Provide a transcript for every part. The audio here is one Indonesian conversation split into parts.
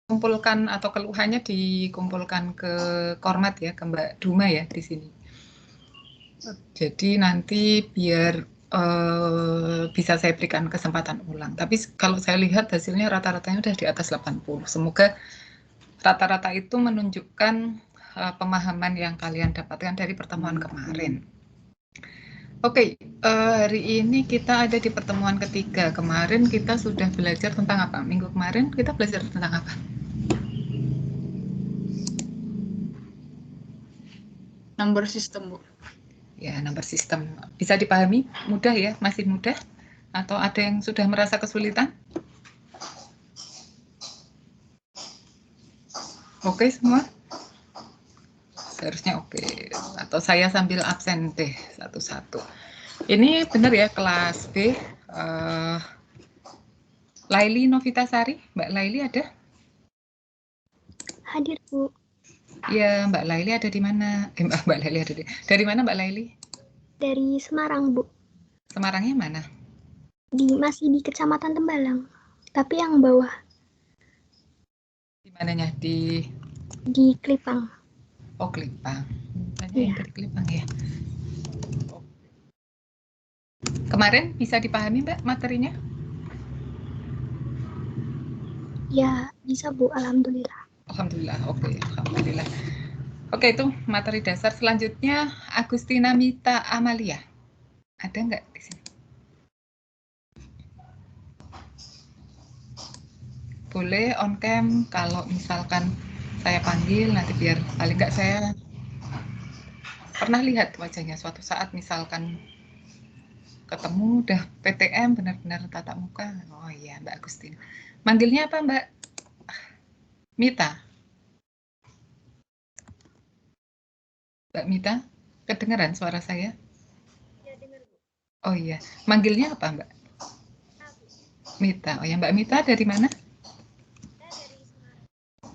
kumpulkan atau keluhannya dikumpulkan ke Kormat ya, ke Mbak Duma ya di sini. Jadi nanti biar bisa saya berikan kesempatan ulang. Tapi kalau saya lihat hasilnya rata-ratanya udah di atas 80. Semoga rata-rata itu menunjukkan pemahaman yang kalian dapatkan dari pertemuan kemarin. Oke, hari ini kita ada di pertemuan ketiga. Kemarin kita sudah belajar tentang apa? Minggu kemarin kita belajar tentang apa? Number system, Bu. Ya, number system. Bisa dipahami? Mudah ya? Masih mudah? Atau ada yang sudah merasa kesulitan? Oke semua? Seharusnya oke. Atau saya sambil absen deh satu-satu. Ini benar ya kelas B. Laili Novitasari, Mbak Laili ada? Hadir, Bu. Ya, Mbak Laili ada di mana? Mbak Laili ada dari mana Mbak Laili? Dari Semarang, Bu. Semarangnya mana? Masih di Kecamatan Tembalang, tapi yang bawah. Di mananya? Di Klipang. Oh, Klipang. Banyak Iya. yang dari Klipang ya. Kemarin bisa dipahami Mbak materinya? Ya, bisa, Bu. Alhamdulillah. Alhamdulillah, oke. Alhamdulillah. Oke, itu materi dasar. Selanjutnya, Agustina Mita Amalia. Ada nggak di sini? Boleh on cam kalau misalkan saya panggil, nanti biar paling nggak saya pernah lihat wajahnya suatu saat misalkan ketemu udah PTM benar-benar tatap muka. Oh iya, Mbak Agustina. Manggilnya apa, Mbak? Mita. Mbak Mita, kedengeran suara saya? Ya, dengar, Bu. Oh iya, manggilnya apa, Mbak? Mita. Oh ya, Mbak Mita dari mana? Saya dari Semarang,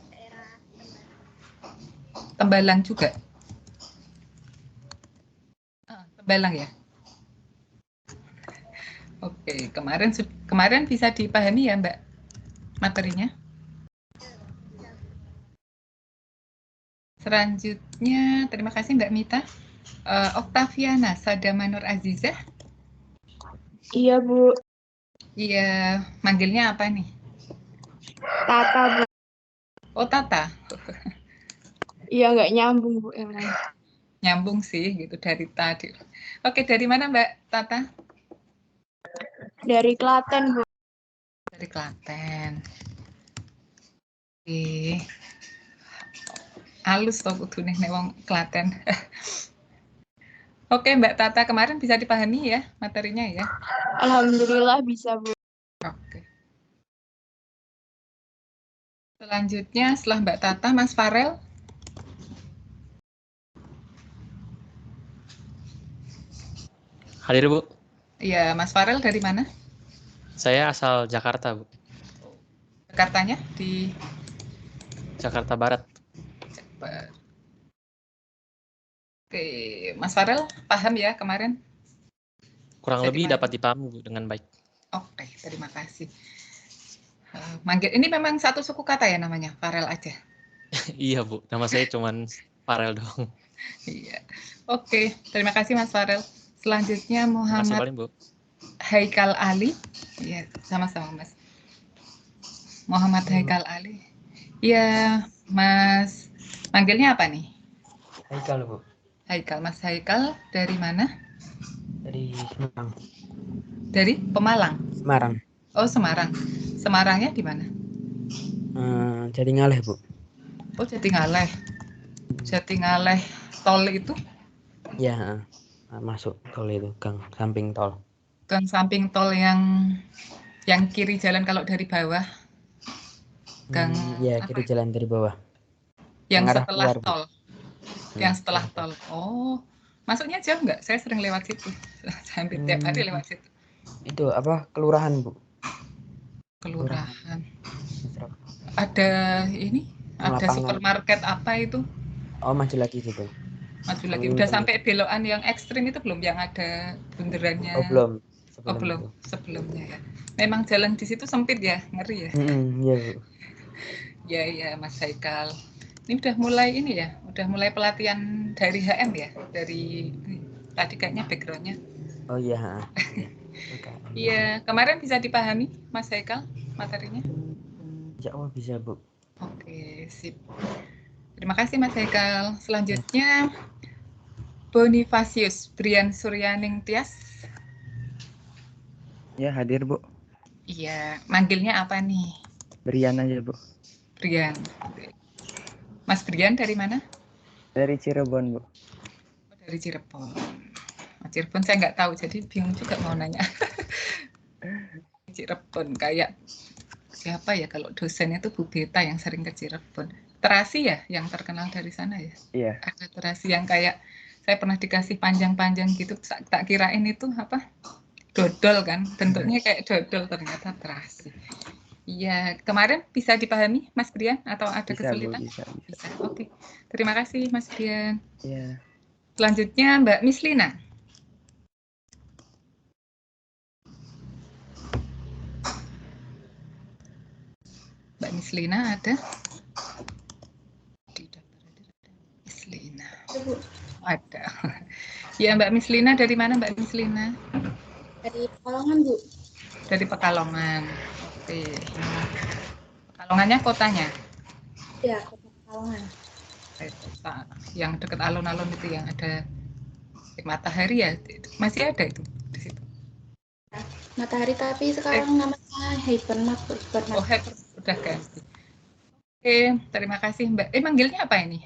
daerah Tembalang. Tembalang juga. Tembalang ya. Oke, kemarin bisa dipahami ya, Mbak, materinya? Selanjutnya, terima kasih Mbak Mita. Oktaviana Sadamanur Azizah. Iya, Bu. Iya, manggilnya apa nih? Tata, Bu. Oh, Tata. Iya, nggak nyambung, Bu. Nyambung sih, gitu, dari tadi. Oke, dari mana Mbak Tata? Dari Klaten, Bu. Dari Klaten. Oke. Halus toh kudune nek wong Klaten. Oke, Mbak Tata, kemarin bisa dipahami ya materinya ya? Alhamdulillah bisa, Bu. Oke. Selanjutnya setelah Mbak Tata, Mas Farel. Hadir, Bu. Iya, Mas Farel dari mana? Saya asal Jakarta, Bu. Jakartanya di Jakarta Barat. Oke, Mas Farel paham ya kemarin? Kurang Saya lebih dimana? dapat dipahami, Bu, dengan baik. Oke, terima kasih. Manggil ini memang satu suku kata ya namanya, Farel aja. Iya, Bu. Nama saya cuman Farel doang. Iya. Oke, terima kasih Mas Farel. Selanjutnya Terima kasih Muhammad paling, Bu. Haikal Ali. Iya, sama-sama Mas. Muhammad Haikal Ali. Iya, Mas. Manggilnya apa nih? Haikal, Bu. Haikal. Mas Haikal dari mana? Dari Semarang. Dari Pemalang. Semarang. Oh, Semarang. Semarangnya di mana? Jatingaleh, Bu. Oh, Jatingaleh. Jatingaleh tol itu? Ya, masuk tol itu, gang samping tol. Gang samping tol yang kiri jalan kalau dari bawah. Gang ya, apa? kiri jalan dari bawah. Yang arah setelah keluar, Bu. tol. Yang setelah tol. Oh, masuknya jauh nggak? Saya sering lewat situ. Hampir tiap hari lewat situ. Itu apa? Kelurahan, Bu. Kelurahan. Ada ini? Ada Lapangan. supermarket apa itu? Oh, maju lagi situ. Maju lagi. Udah sampai belokan yang ekstrim itu belum? Yang ada bunderannya? Oh, belum. Oh, belum. Sebelumnya ya. Memang jalan di situ sempit ya, ngeri ya. Iya, Bu. Ya, Mas Haikal. Ini udah mulai ini ya, udah mulai pelatihan dari HM ya, dari tadi kayaknya backgroundnya. Oh iya. UKM. Iya, kemarin bisa dipahami Mas Haikal materinya? Insya Allah bisa, Bu. Oke, sip. Terima kasih Mas Haikal. Selanjutnya Bonifacius Brian Suryaning Tias. Ya, hadir, Bu. Iya, manggilnya apa nih? Brian aja, Bu. Brian. Mas Brian dari mana? Dari Cirebon, Bu. Dari Cirebon. Cirebon saya nggak tahu, jadi bingung juga mau nanya. Cirebon, kayak siapa ya kalau dosennya itu Bu Beta yang sering ke Cirebon. Terasi ya yang terkenal dari sana ya? Iya. Ada terasi yang kayak saya pernah dikasih panjang-panjang gitu, tak kirain itu apa? Dodol kan, bentuknya kayak dodol, ternyata terasi. Iya, kemarin bisa dipahami Mas Brian atau ada Bisa, kesulitan? Bu, bisa. Bisa. Oke. Terima kasih Mas Brian. Iya. Selanjutnya Mbak Mislina. Mbak Mislina ada? Di daftar ada Mislina. Ada. Ya, Mbak Mislina dari mana Mbak Mislina? Dari Pekalongan, Bu. Dari Pekalongan. Oke. Pekalongannya kotanya? Ya, Kota Pekalongan. Kota yang dekat alun-alun itu yang ada matahari ya? Masih ada itu di situ? Matahari, tapi sekarang namanya Hypermart, Bu. Oh, Hyper udah ganti. Oke, terima kasih Mbak. Manggilnya apa ini?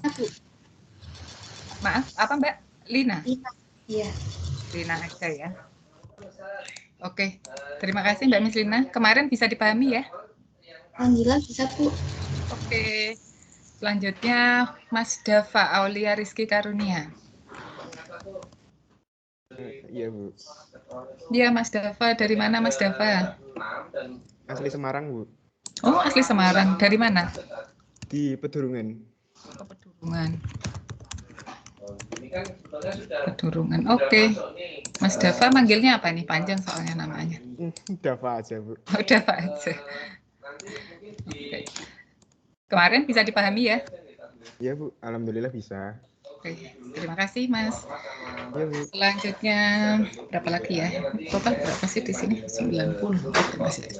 Bu. Maaf, apa Mbak? Lina? Iya. Lina aja ya. Oke, terima kasih Mbak Miss Lina. Kemarin bisa dipahami ya? Panggilan bisa, Bu. Oke, selanjutnya Mas Dava Aulia Rizky Karunia. Iya, Bu. Iya, Mas Dava. Dari mana Mas Dava? Asli Semarang, Bu. Oh, asli Semarang. Dari mana? Di Pedurungan. Oh, Pedurungan. Pedurungan. Oke. Mas Dava manggilnya apa nih? Panjang soalnya namanya. Dava aja, Bu. Oh, Dava aja. Oke. Kemarin bisa dipahami ya? Iya, Bu. Alhamdulillah bisa. Oke, terima kasih Mas. Iya, Bu. Selanjutnya berapa lagi ya? Total berapa sih di sini? 90. Masih.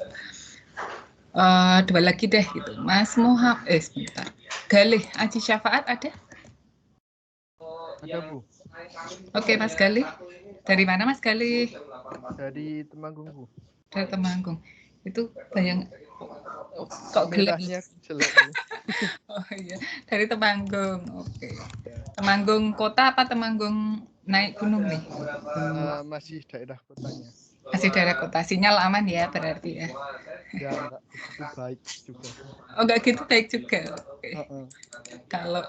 Dua lagi deh gitu. Mas Muhammad, sebentar. Galih Aji Syafaat ada? Ada, Bu. Oke, Mas Galih. Dari mana Mas Galih? Dari Temanggung, Bu. Dari Temanggung. Itu bayang kok gelap. Merahnya jelek, Bu. Oh iya, dari Temanggung. Oke. Temanggung kota apa Temanggung naik gunung nih? Masih daerah kotanya. Masih daerah kota. Sinyal aman ya berarti ya. Ya, enggak begitu baik juga. Oh, enggak gitu baik juga. Oke. Kalau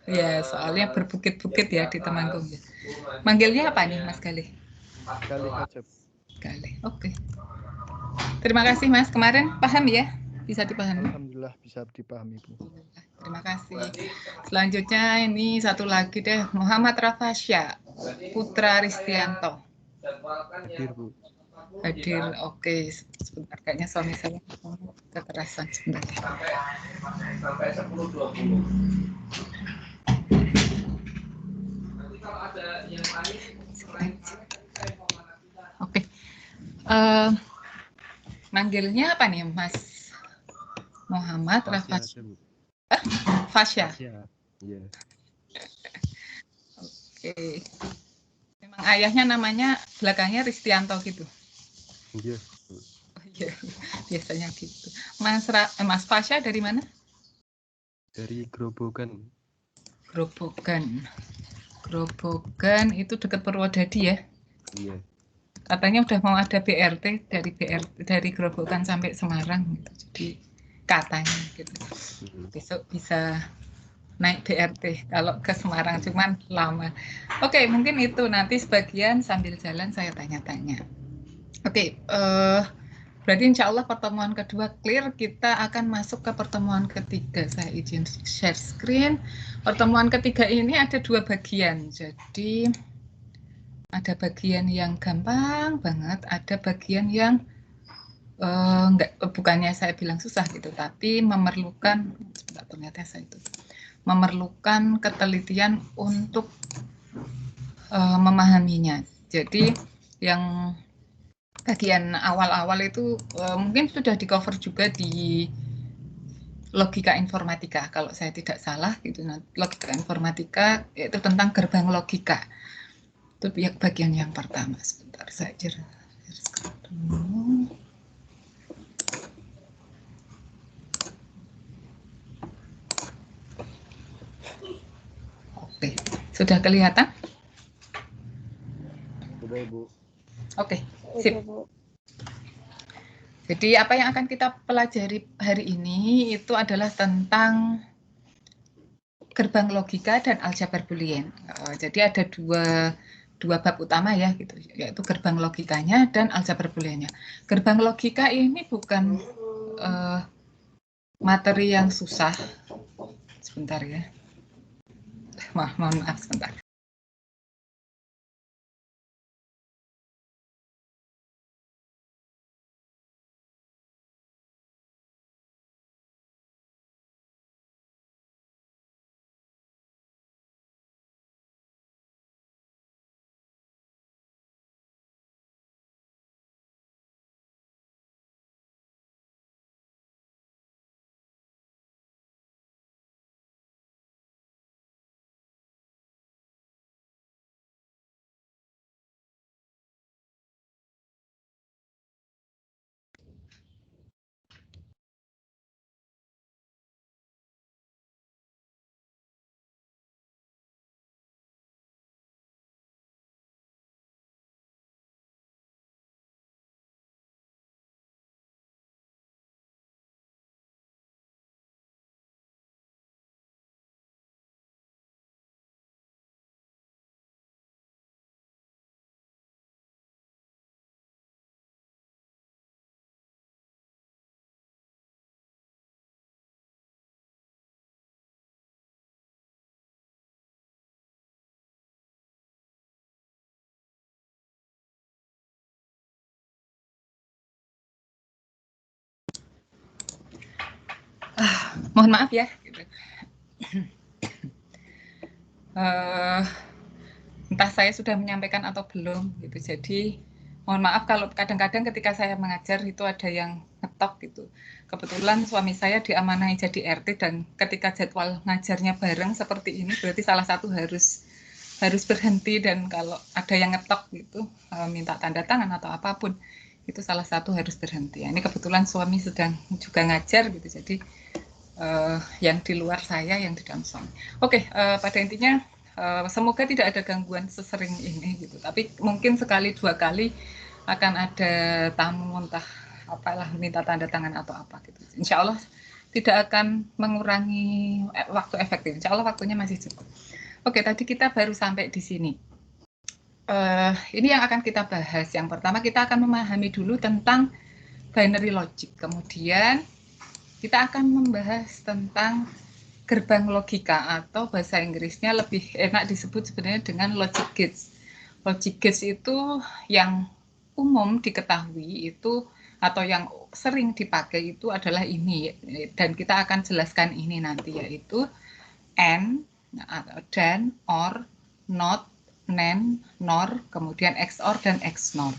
ya soalnya berbukit-bukit ya di Temanggung ya. Manggilnya apa nih Mas Galih? Galih aja. Galih. Oke. Terima kasih Mas. Kemarin paham ya? Bisa dipahami? Alhamdulillah bisa dipahami, Bu. Terima kasih. Selanjutnya ini satu lagi deh, Muhammad Rafasya Putra Ristianto. Hadir, Bu. Hadir. Oke, sebentar kayaknya suami saya kekerasan sebentar. Sampai 10-20. Nanti kalau ada yang lain Oke. Manggilnya apa nih, Mas Muhammad Rafasya? Fasya. Iya. Oke. Memang ayahnya namanya belakangnya Ristianto gitu. Iya. Oh iya, biasanya gitu. Mas Fasya dari mana? Dari Grobogan. Grobogan. Grobogan itu dekat Purwodadi ya? Iya. Katanya udah mau ada BRT dari Grobogan sampai Semarang gitu. Jadi katanya gitu. Besok bisa naik BRT kalau ke Semarang, cuman lama. Oke, mungkin itu nanti sebagian sambil jalan saya tanya-tanya. Oke, berarti insya Allah pertemuan kedua clear, kita akan masuk ke pertemuan ketiga. Saya izin share screen. Pertemuan ketiga ini ada dua bagian, jadi ada bagian yang gampang banget, ada bagian yang bukannya saya bilang susah gitu, tapi memerlukan ternyata saya itu memerlukan ketelitian untuk memahaminya. Jadi yang bagian awal-awal itu mungkin sudah di cover juga di logika informatika kalau saya tidak salah gitu. Nah, logika informatika yaitu tentang gerbang logika. Itu bagian yang pertama. Sebentar saya jelaskan dulu. Oke, sudah kelihatan? Sudah, Ibu. Oke, sip. Jadi apa yang akan kita pelajari hari ini itu adalah tentang gerbang logika dan aljabar boolean. Jadi ada dua bab utama ya gitu, yaitu gerbang logikanya dan aljabar booleannya. Gerbang logika ini bukan materi yang susah. Sebentar ya. Mohon maaf sebentar. Mohon maaf ya. Entah saya sudah menyampaikan atau belum gitu. Jadi mohon maaf kalau kadang-kadang ketika saya mengajar itu ada yang ngetok gitu. Kebetulan suami saya diamanahi jadi RT dan ketika jadwal ngajarnya bareng seperti ini berarti salah satu harus berhenti, dan kalau ada yang ngetok gitu minta tanda tangan atau apapun itu salah satu harus berhenti. Ini kebetulan suami sedang juga ngajar gitu, jadi yang di luar saya, yang di dalam suami. Oke, pada intinya semoga tidak ada gangguan sesering ini gitu. Tapi mungkin sekali dua kali akan ada tamu entah apalah minta tanda tangan atau apa gitu. Insya Allah tidak akan mengurangi waktu efektif. Insya Allah waktunya masih cukup. Oke, tadi kita baru sampai di sini. Ini yang akan kita bahas. Yang pertama kita akan memahami dulu tentang binary logic. Kemudian kita akan membahas tentang gerbang logika, atau bahasa Inggrisnya lebih enak disebut sebenarnya dengan logic gates. Logic gates itu yang umum diketahui itu atau yang sering dipakai itu adalah ini, dan kita akan jelaskan ini nanti, yaitu AND, dan, OR, NOT, NAND, NOR, kemudian XOR dan XNOR.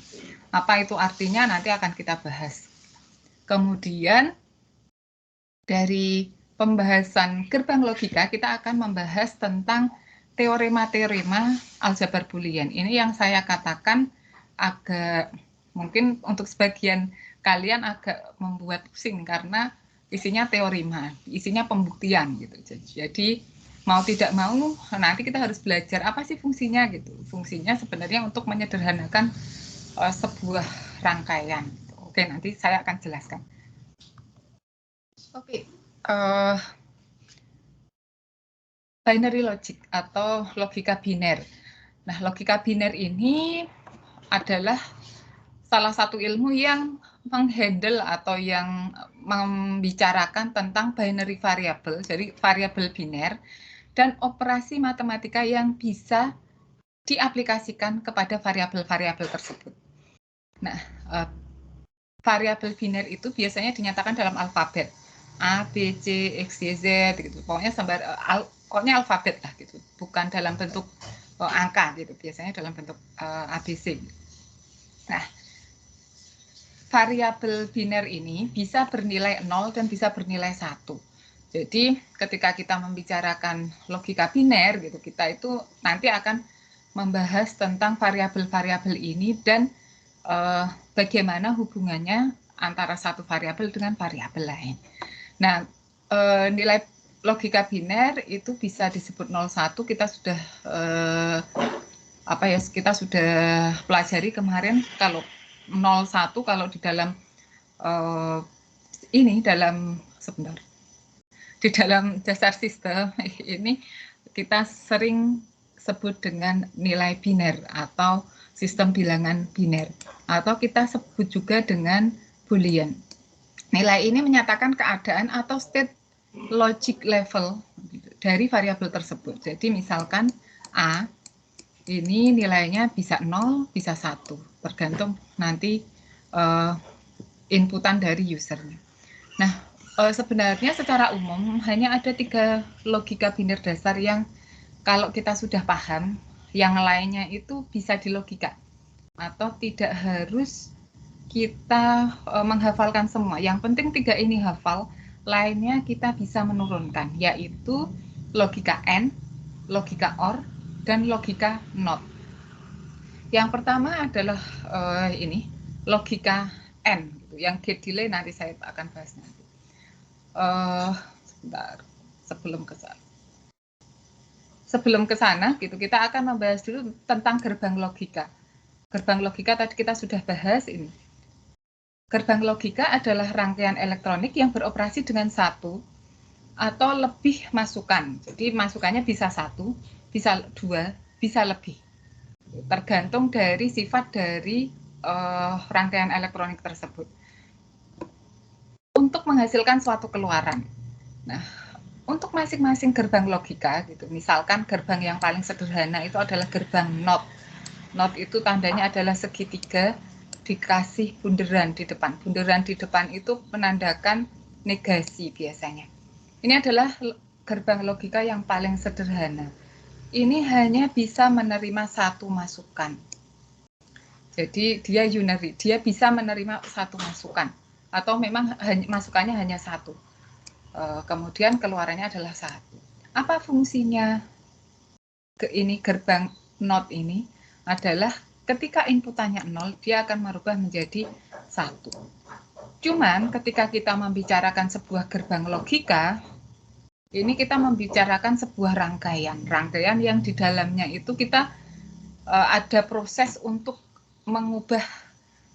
Apa itu artinya nanti akan kita bahas. Kemudian dari pembahasan gerbang logika kita akan membahas tentang teorema-teorema aljabar boolean. Ini yang saya katakan agak mungkin untuk sebagian kalian agak membuat pusing karena isinya teorema, isinya pembuktian gitu. Jadi mau tidak mau nanti kita harus belajar apa sih fungsinya gitu. Fungsinya sebenarnya untuk menyederhanakan sebuah rangkaian. Oke, nanti saya akan jelaskan. Oke, binary logic atau logika biner. Nah, logika biner ini adalah salah satu ilmu yang menghandle atau yang membicarakan tentang binary variable, jadi variabel biner, dan operasi matematika yang bisa diaplikasikan kepada variabel-variabel tersebut. Nah, variabel biner itu biasanya dinyatakan dalam alfabet A, B, C, X, Y, Z gitu. Pokoknya pokoknya alfabet lah gitu, bukan dalam bentuk angka gitu. Biasanya dalam bentuk ABC. Nah, variabel biner ini bisa bernilai 0 dan bisa bernilai 1. Jadi ketika kita membicarakan logika biner gitu, kita itu nanti akan membahas tentang variabel-variabel ini dan bagaimana hubungannya antara satu variabel dengan variabel lain. Nah, nilai logika biner itu bisa disebut 01, kita sudah kita sudah pelajari kemarin. Kalau 01 kalau di dalam di dalam dasar sistem ini kita sering sebut dengan nilai biner atau sistem bilangan biner, atau kita sebut juga dengan Boolean. Nilai ini menyatakan keadaan atau state logic level dari variabel tersebut. Jadi misalkan A ini nilainya bisa 0, bisa 1, tergantung nanti inputan dari usernya. Nah, sebenarnya secara umum hanya ada 3 logika biner dasar yang kalau kita sudah paham, yang lainnya itu bisa dilogika atau tidak harus kita menghafalkan semua. Yang penting 3 ini hafal, lainnya kita bisa menurunkan, yaitu logika AND, logika OR, dan logika NOT. Yang pertama adalah logika AND, yang gate delay nanti saya akan bahas nanti. Sebentar, sebelum ke sana gitu, kita akan membahas dulu tentang gerbang logika. Gerbang logika tadi kita sudah bahas ini. Gerbang logika adalah rangkaian elektronik yang beroperasi dengan 1 atau lebih masukan. Jadi masukannya bisa 1, bisa 2, bisa lebih. Tergantung dari sifat dari rangkaian elektronik tersebut. Untuk menghasilkan suatu keluaran. Nah, untuk masing-masing gerbang logika gitu, misalkan gerbang yang paling sederhana itu adalah gerbang NOT. NOT itu tandanya adalah segitiga dikasih bunderan di depan. Bunderan di depan itu menandakan negasi biasanya. Ini adalah gerbang logika yang paling sederhana. Ini hanya bisa menerima 1 masukan. Jadi dia unary, dia bisa menerima 1 masukan. Atau memang masukannya hanya 1. Kemudian keluarannya adalah 1. Apa fungsinya gerbang NOT ini? Adalah ketika inputannya 0, dia akan merubah menjadi 1. Cuman ketika kita membicarakan sebuah gerbang logika, ini kita membicarakan sebuah rangkaian yang di dalamnya itu kita ada proses untuk mengubah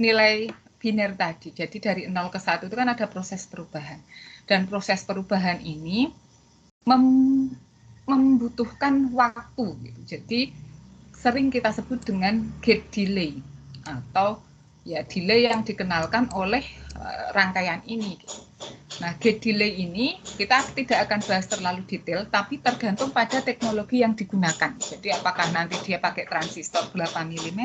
nilai biner tadi. Jadi dari 0 ke 1 itu kan ada proses perubahan. Dan proses perubahan ini membutuhkan waktu. Gitu. Jadi sering kita sebut dengan gate delay atau ya delay yang dikenalkan oleh rangkaian ini. Gitu. Nah, gate delay ini kita tidak akan bahas terlalu detail, tapi tergantung pada teknologi yang digunakan. Jadi apakah nanti dia pakai transistor 8 mm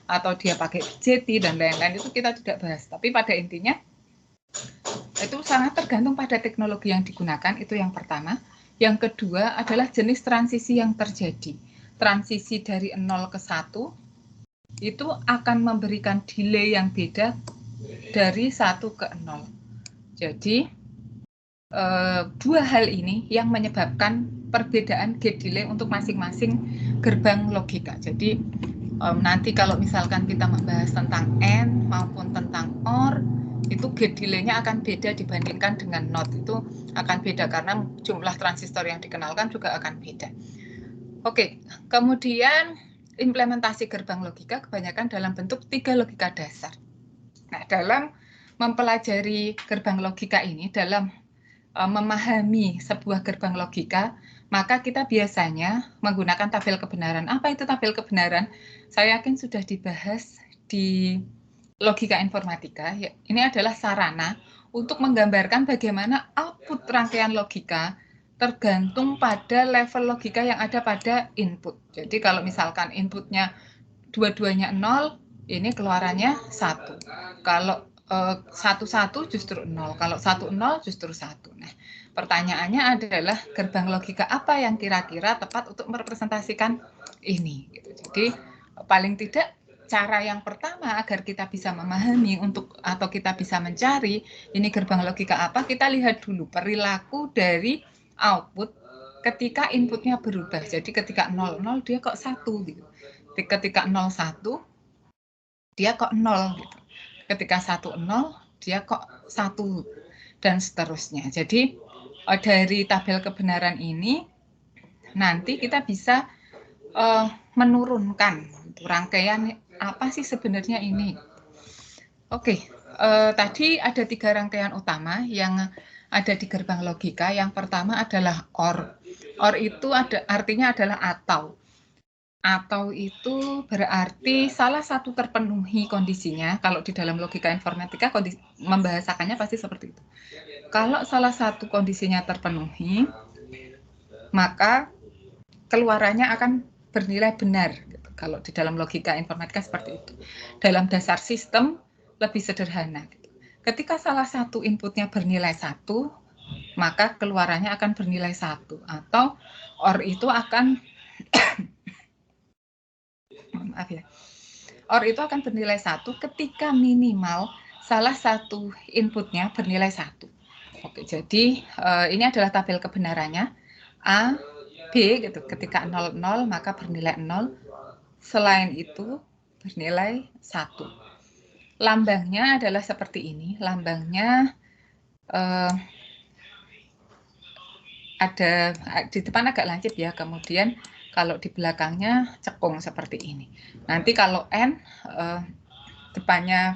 atau dia pakai BJT dan lain-lain itu kita tidak bahas. Tapi pada intinya itu sangat tergantung pada teknologi yang digunakan, itu yang pertama. Yang kedua adalah jenis transisi yang terjadi. Transisi dari 0 ke 1 itu akan memberikan delay yang beda dari 1 ke 0. Jadi, 2 hal ini yang menyebabkan perbedaan gate delay untuk masing-masing gerbang logika. Jadi, nanti kalau misalkan kita membahas tentang AND maupun tentang OR, itu gate delay-nya akan beda dibandingkan dengan NOT. Itu akan beda karena jumlah transistor yang dikenalkan juga akan beda. Oke, kemudian implementasi gerbang logika kebanyakan dalam bentuk 3 logika dasar. Nah, dalam mempelajari gerbang logika ini, dalam memahami sebuah gerbang logika, maka kita biasanya menggunakan tabel kebenaran. Apa itu tabel kebenaran? Saya yakin sudah dibahas di logika informatika. Ini adalah sarana untuk menggambarkan bagaimana output rangkaian logika tergantung pada level logika yang ada pada input. Jadi kalau misalkan inputnya dua-duanya 0, ini keluarannya 1. Kalau 1 justru 0, kalau 1 0 justru 1. Nah, pertanyaannya adalah gerbang logika apa yang kira-kira tepat untuk merepresentasikan ini gitu. Jadi paling tidak cara yang pertama agar kita bisa memahami atau kita bisa mencari ini gerbang logika apa, kita lihat dulu perilaku dari output ketika inputnya berubah. Jadi ketika 00 dia kok 1 gitu. Ketika 01 dia kok 0 gitu. Ketika 10 dia kok 1 dan seterusnya. Jadi dari tabel kebenaran ini nanti kita bisa menurunkan rangkaian apa sih sebenarnya ini. Oke, tadi ada 3 rangkaian utama yang ada di gerbang logika. Yang pertama adalah OR. OR itu artinya adalah atau. Atau itu berarti salah satu terpenuhi kondisinya. Kalau di dalam logika informatika membahasakannya pasti seperti itu. Kalau salah satu kondisinya terpenuhi, maka keluarannya akan bernilai benar. Gitu. Kalau di dalam logika informatika seperti itu. Dalam dasar sistem lebih sederhana. Gitu. Ketika salah satu inputnya bernilai 1, maka keluarannya akan bernilai 1. Atau OR itu akan maaf ya. OR itu akan bernilai 1 ketika minimal salah satu inputnya bernilai 1. Oke, jadi ini adalah tabel kebenarannya. A, B gitu. Ketika 00 maka bernilai 0. Selain itu bernilai 1. Lambangnya adalah seperti ini. Lambangnya ada di depan agak lancip ya. Kemudian kalau di belakangnya cekung seperti ini. Nanti kalau N depannya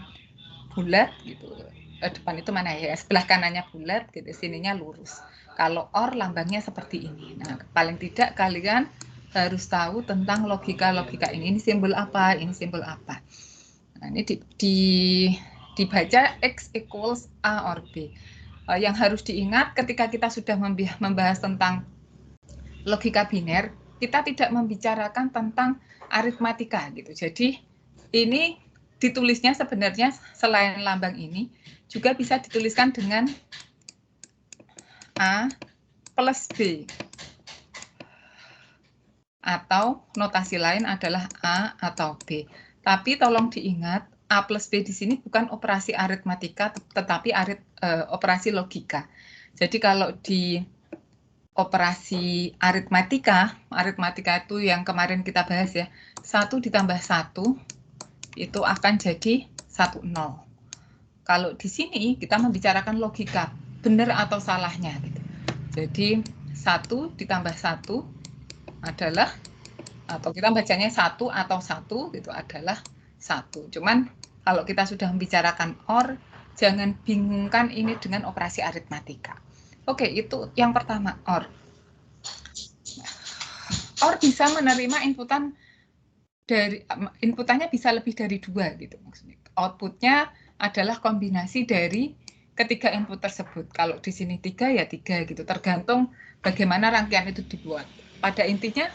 bulat gitu. Depan itu mana ya? Sebelah kanannya bulat gitu, sininya lurus. Kalau OR lambangnya seperti ini. Nah, paling tidak kalian harus tahu tentang logika-logika ini. Ini simbol apa? Ini simbol apa? Nah, ini dibaca X equals A or B. Yang harus diingat ketika kita sudah membahas tentang logika biner, kita tidak membicarakan tentang aritmatika gitu. Jadi ini ditulisnya sebenarnya selain lambang ini juga bisa dituliskan dengan A plus B. Atau notasi lain adalah A atau B. Tapi tolong diingat A plus B di sini bukan operasi aritmatika tetapi operasi logika. Jadi kalau di operasi aritmatika itu yang kemarin kita bahas ya, 1 ditambah 1 itu akan jadi 10. Kalau di sini kita membicarakan logika, benar atau salahnya. Gitu. Jadi 1 ditambah 1 adalah, atau kita bacanya 1 atau 1 itu adalah 1. Cuman kalau kita sudah membicarakan OR, jangan bingungkan ini dengan operasi aritmatika. Oke, itu yang pertama, OR. OR bisa menerima inputannya bisa lebih dari 2 gitu maksudnya. Outputnya adalah kombinasi dari ketiga input tersebut. Kalau di sini 3 ya 3 gitu, tergantung bagaimana rangkaian itu dibuat. Pada intinya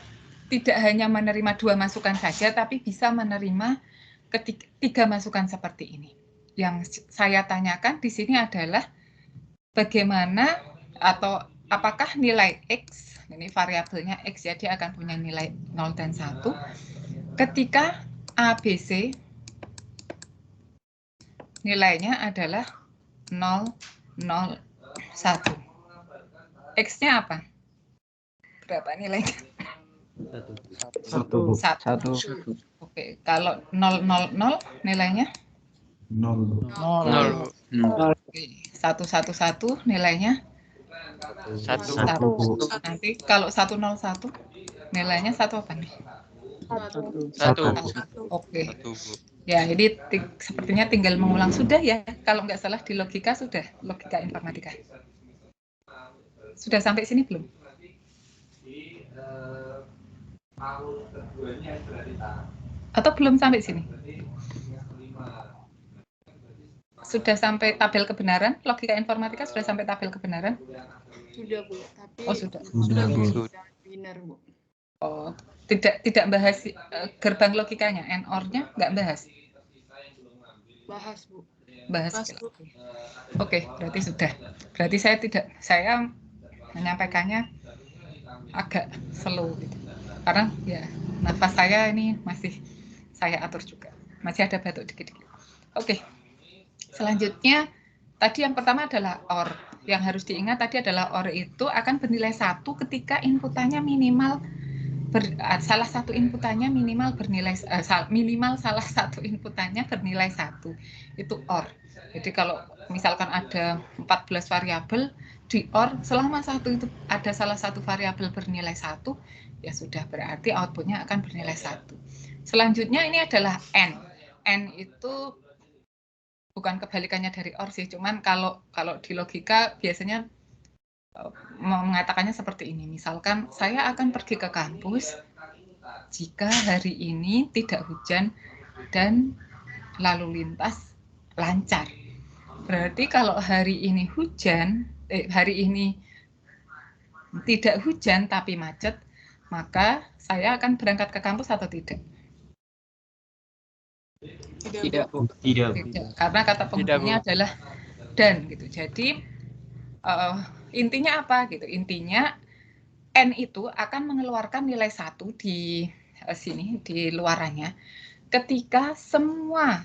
tidak hanya menerima 2 masukan saja, tapi bisa menerima 3 masukan seperti ini. Yang saya tanyakan di sini adalah bagaimana atau apakah nilai X, ini variabelnya X ya, dia akan punya nilai 0 dan 1, ketika ABC nilainya adalah 0, 0, 1. X-nya apa? Berapa nilainya? 1. 1. Oke, kalau 0, 0, 0 nilainya? 0. 0. 1, 1, 1 nilainya? 1. Nanti kalau 1, 0, 1 nilainya 1 apa nih? 1. Oke. Ya, ini sepertinya tinggal mengulang. Sudah ya, kalau nggak salah di logika sudah, logika informatika. Sudah sampai sini belum? Atau belum sampai sini? Sudah sampai tabel kebenaran? Logika informatika sudah sampai tabel kebenaran? Sudah, Bu. Tapi oh, sudah. Sudah, Bu. Biner, Bu. Oh, tidak bahas gerbang logikanya, NOR-nya nggak bahas? Bahas, Bu. bahas Pas, Bu. perilaku. Oke, berarti sudah. Berarti saya menyampaikannya agak slow gitu. Karena ya nafas saya ini masih saya atur juga. Masih ada batuk dikit-dikit. Oke. Selanjutnya tadi yang pertama adalah OR. Yang harus diingat tadi adalah OR itu akan bernilai 1 ketika inputannya minimal salah satu inputannya minimal bernilai minimal salah satu inputannya bernilai 1. Itu OR. Jadi kalau misalkan ada 14 variabel di OR selama itu ada salah satu variabel bernilai 1, ya sudah berarti outputnya akan bernilai 1. Selanjutnya ini adalah N. N itu bukan kebalikannya dari OR sih, cuman kalau di logika biasanya mengatakannya seperti ini. Misalkan saya akan pergi ke kampus jika hari ini tidak hujan dan lalu lintas lancar. Berarti kalau hari ini hari ini tidak hujan tapi macet, maka saya akan berangkat ke kampus atau tidak? Tidak. Tidak. Karena kata penghubungnya adalah dan gitu. Jadi intinya apa gitu? Intinya N itu akan mengeluarkan nilai 1 di sini di luarannya ketika semua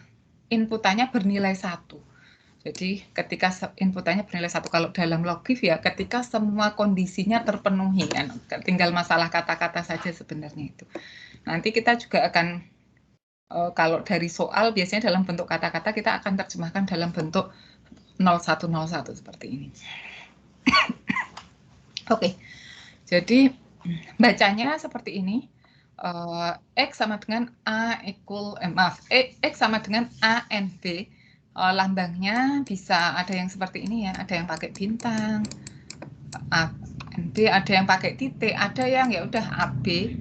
inputannya bernilai 1. Jadi ketika inputannya bernilai 1, kalau dalam logik ya ketika semua kondisinya terpenuhi kan. Tinggal masalah kata-kata saja sebenarnya itu. Nanti kita juga akan kalau dari soal biasanya dalam bentuk kata-kata kita akan terjemahkan dalam bentuk 0101 seperti ini. Oke, jadi bacanya seperti ini. X sama dengan X sama dengan A N B. Lambangnya bisa ada yang seperti ini ya, ada yang pakai bintang, A N B, ada yang pakai titik, ada yang ya udah AB.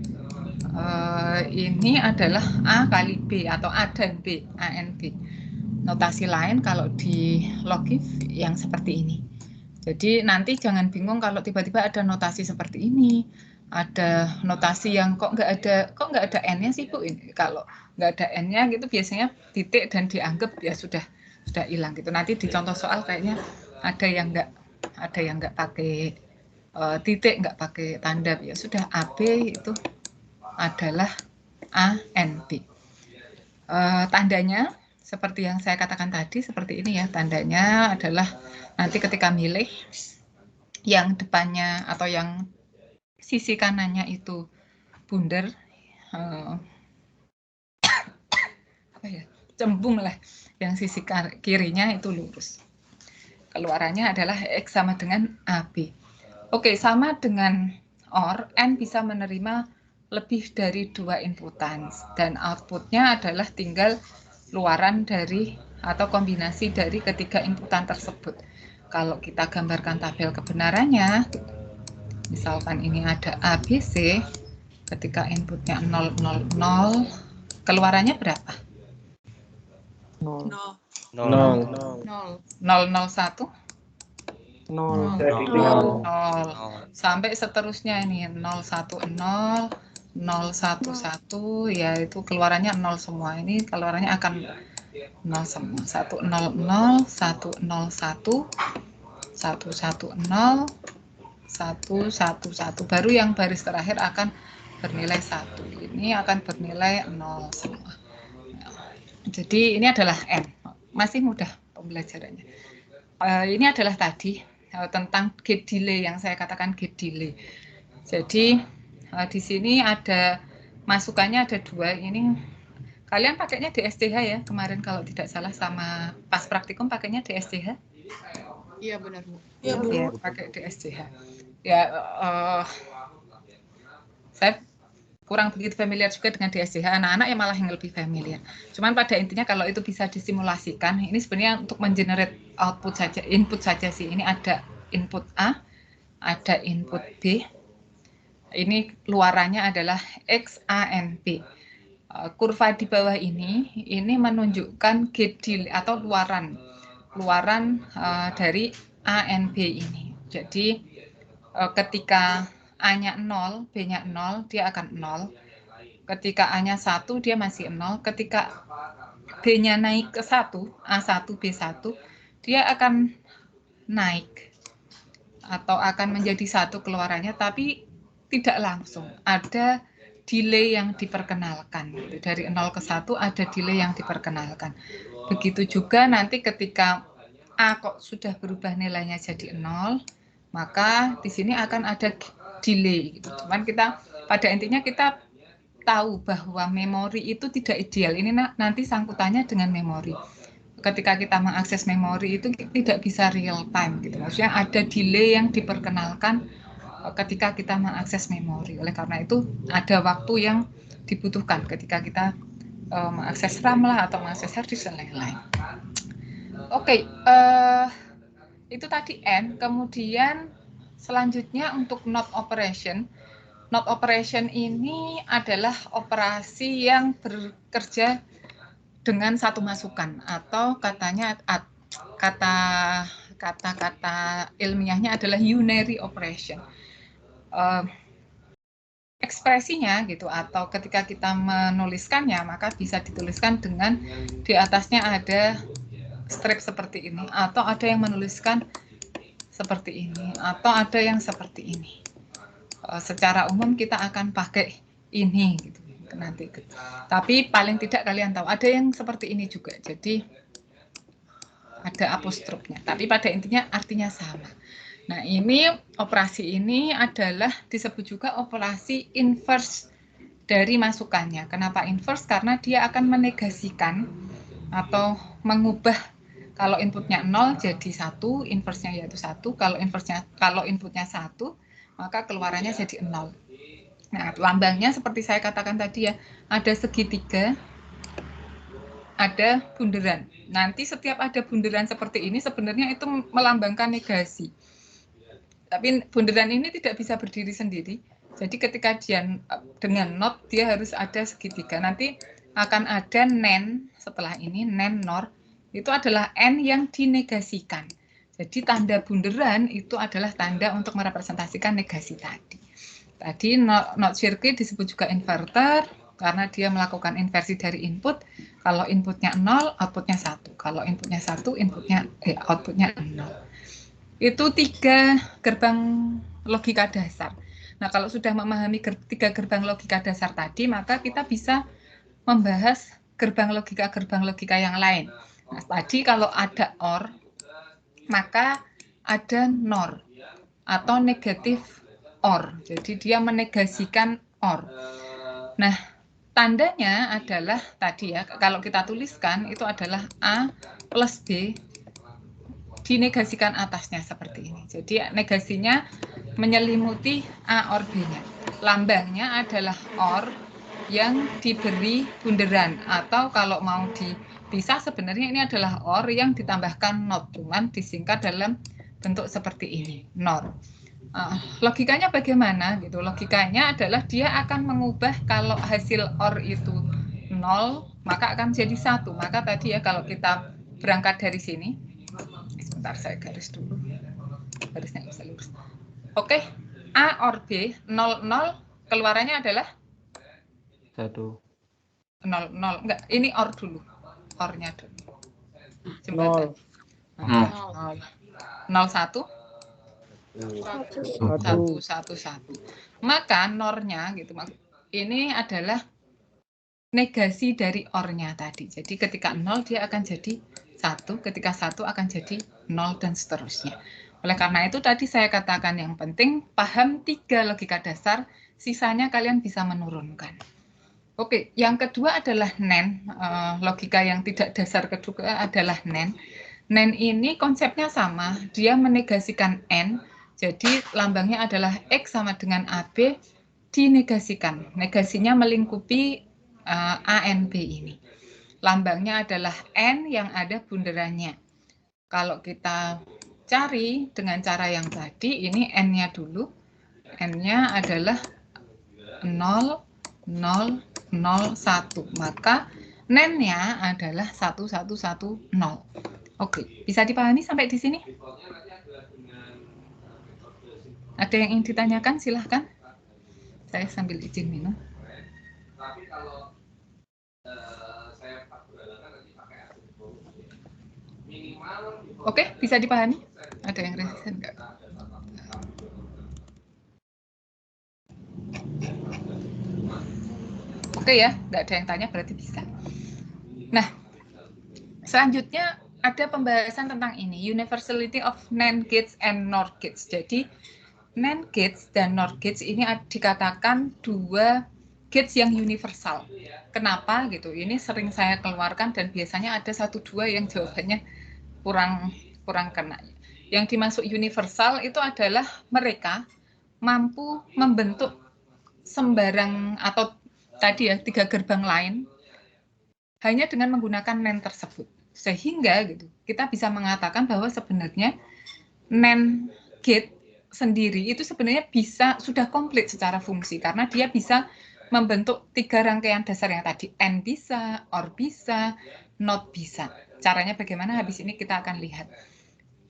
Ini adalah A kali B atau A dan B, ANB. Notasi lain kalau di logik yang seperti ini. Jadi nanti jangan bingung kalau tiba-tiba ada notasi seperti ini. Ada notasi yang kok nggak ada N-nya sih Bu. Kalau nggak ada N-nya gitu biasanya titik dan dianggap ya sudah hilang gitu. Nanti di contoh soal kayaknya ada yang nggak pakai titik, nggak pakai tanda ya sudah AB itu adalah ANB. Tandanya seperti yang saya katakan tadi seperti ini ya, tandanya adalah nanti ketika milih yang depannya atau yang sisi kanannya itu bundar cembung lah, yang sisi kirinya itu lurus. Keluarannya adalah X sama dengan AB. Oke, sama dengan OR, N bisa menerima lebih dari 2 inputan dan outputnya adalah tinggal luaran dari atau kombinasi dari ketiga inputan tersebut. Kalau kita gambarkan tabel kebenarannya, misalkan ini ada ABC, ketika inputnya 0, 0, 0, keluarannya berapa? 0. 0, 0, 1? 0, sampai seterusnya ini 010 011 ya itu keluarannya 0 semua, ini keluarannya akan 0 semua. 100 101 110 111 baru yang baris terakhir akan bernilai 1, ini akan bernilai 0 semua. Jadi ini adalah N, masih mudah pembelajarannya. Ini adalah tadi tentang gate delay yang saya katakan gate delay. Jadi di sini ada masukannya ada 2. Ini kalian pakainya DSTH ya kemarin kalau tidak salah, sama pas praktikum pakainya DSTH. Iya benar Bu. Iya Bu. Ya, pakai DSTH. Ya saya kurang begitu familiar juga dengan DSTH, anak-anak yang malah yang lebih familiar. Cuman pada intinya kalau itu bisa disimulasikan, ini sebenarnya untuk mengenerate output saja, input saja sih. Ini ada input A, ada input B. Ini luarannya adalah XANB. Kurva di bawah ini menunjukkan gate delay atau luaran dari ANB ini. Jadi ketika A-nya 0, B-nya 0, dia akan 0. Ketika A-nya 1, dia masih 0. Ketika B-nya naik ke 1, A1, B1, dia akan naik atau akan menjadi 1 keluarannya, tapi tidak langsung. Ada delay yang diperkenalkan. Dari 0 ke 1 ada delay yang diperkenalkan. Begitu juga nanti ketika A kok sudah berubah nilainya jadi 0, maka di sini akan ada delay. Gitu. Cuman kita pada intinya kita tahu bahwa memori itu tidak ideal. Ini nanti sangkutannya dengan memori. Ketika kita mengakses memori itu tidak bisa real time. Gitu. Maksudnya ada delay yang diperkenalkan ketika kita mengakses memori. Oleh karena itu ada waktu yang dibutuhkan ketika kita mengakses RAM lah atau mengakses hard disk dan lain-lain. Oke, itu tadi N. Kemudian selanjutnya untuk not operation. Not operation ini adalah operasi yang bekerja dengan satu masukan atau katanya kata-kata ilmiahnya adalah unary operation. Ekspresinya gitu atau ketika kita menuliskannya maka bisa dituliskan dengan di atasnya ada strip seperti ini atau ada yang menuliskan seperti ini atau ada yang seperti ini. Secara umum kita akan pakai ini gitu nanti. Tapi paling tidak kalian tahu ada yang seperti ini juga. Jadi ada apostrofnya. Tapi pada intinya artinya sama. Nah, ini operasi ini adalah disebut juga operasi inverse dari masukannya. Kenapa inverse? Karena dia akan menegasikan atau mengubah kalau inputnya 0 jadi 1, inverse-nya yaitu 1. Kalau inputnya 1, maka keluarannya jadi 0. Nah, lambangnya seperti saya katakan tadi ya, ada segitiga, ada bunderan. Nanti setiap ada bunderan seperti ini sebenarnya itu melambangkan negasi. Tapi bunderan ini tidak bisa berdiri sendiri. Jadi ketika dia dengan not, dia harus ada segitiga. Nanti akan ada nen setelah ini, nen nor, itu adalah n yang dinegasikan. Jadi tanda bunderan itu adalah tanda untuk merepresentasikan negasi tadi. Tadi not circuit disebut juga inverter karena dia melakukan inversi dari input. Kalau inputnya 0, outputnya 1. Kalau inputnya 1, outputnya 0. Itu 3 gerbang logika dasar. Nah, kalau sudah memahami 3 gerbang logika dasar tadi, maka kita bisa membahas gerbang logika yang lain. Nah, tadi kalau ada OR, maka ada NOR atau negatif OR. Jadi dia menegasikan OR. Nah, tandanya adalah tadi ya, kalau kita tuliskan itu adalah A plus B dinegasikan atasnya seperti ini. Jadi negasinya menyelimuti A OR B-nya. Lambangnya adalah OR yang diberi bunderan atau kalau mau dipisah sebenarnya ini adalah OR yang ditambahkan NOT, cuman disingkat dalam bentuk seperti ini, NOR. Logikanya bagaimana gitu? Logikanya adalah dia akan mengubah kalau hasil OR itu 0, maka akan jadi 1. Maka tadi ya kalau kita berangkat dari sini, sebentar saya garis dulu, garisnya bisa lurus. Oke, A OR B 0, 0, keluarannya adalah 1. 0, 0, enggak, ini OR dulu, OR-nya dulu. 0. 0, 1, 1, 1, 1. Maka NOR-nya gitu, ini adalah negasi dari OR-nya tadi. Jadi ketika 0 dia akan jadi 1, ketika 1 akan jadi 0 dan seterusnya. Oleh karena itu tadi saya katakan yang penting paham 3 logika dasar, sisanya kalian bisa menurunkan. Oke, yang kedua adalah NAND. Logika yang tidak dasar kedua adalah NAND. NAND ini konsepnya sama, dia menegasikan N, jadi lambangnya adalah X sama dengan AB, dinegasikan. Negasinya melingkupi ANB ini. Lambangnya adalah N yang ada bunderannya. Kalau kita cari dengan cara yang tadi, ini N-nya dulu. N-nya adalah 0, 0, 0, 1. Maka NAND-nya adalah 1, 1, 1, 0. Oke, bisa dipahami sampai di sini? Ada yang ingin ditanyakan? Silahkan. Saya sambil izin minum. Tapi kalau saya fakturalkan nanti Pak. Oke, bisa dipahami? Ada yang resisten nggak? Oke ya, nggak ada yang tanya berarti bisa. Nah, selanjutnya ada pembahasan tentang ini, universality of NAND gates and NOR gates. Jadi, NAND gates dan NOR gates ini dikatakan dua gates yang universal. Kenapa gitu? Ini sering saya keluarkan dan biasanya ada 1-2 yang jawabannya kurang kena. Yang dimaksud universal itu adalah mereka mampu membentuk sembarang atau tadi ya 3 gerbang lain hanya dengan menggunakan NAND tersebut. Sehingga gitu, kita bisa mengatakan bahwa sebenarnya NAND gate sendiri itu sebenarnya sudah komplit secara fungsi karena dia bisa membentuk 3 rangkaian dasar yang tadi, AND bisa, OR bisa, NOT bisa. Caranya bagaimana habis ini kita akan lihat.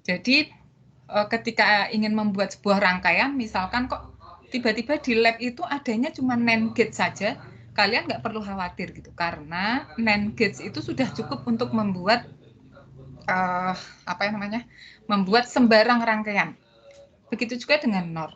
Jadi ketika ingin membuat sebuah rangkaian, misalkan kok tiba-tiba di lab itu adanya cuma NAND gate saja, kalian nggak perlu khawatir gitu, karena NAND gates itu sudah cukup untuk membuat membuat sembarang rangkaian. Begitu juga dengan NOR.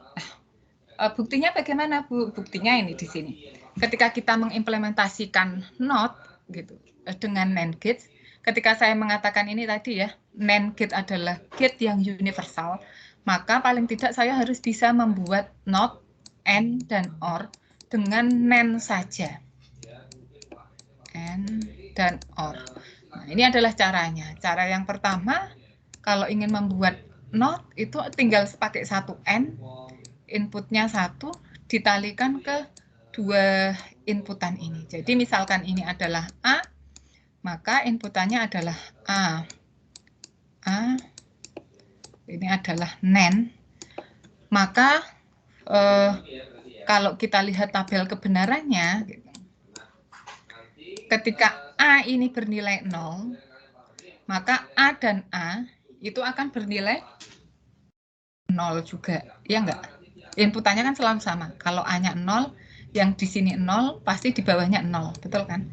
Buktinya bagaimana, Bu? Buktinya ini di sini. Ketika kita mengimplementasikan NOT gitu dengan NAND gates, ketika saya mengatakan ini tadi ya, NAND gate adalah gate yang universal, maka paling tidak saya harus bisa membuat NOT, AND, dan OR dengan NAND saja. AND dan OR. Nah, ini adalah caranya. Cara yang pertama, kalau ingin membuat NOT itu tinggal pakai 1 AND, inputnya 1 ditalikan ke 2 inputan ini. Jadi misalkan ini adalah A, maka inputannya adalah A. Ini adalah NAND. Maka kalau kita lihat tabel kebenarannya, ketika A ini bernilai 0, maka A dan A itu akan bernilai 0 juga. Ya enggak? Inputannya kan selalu sama. Kalau A-nya 0, yang di sini 0, pasti di bawahnya 0. Betul kan?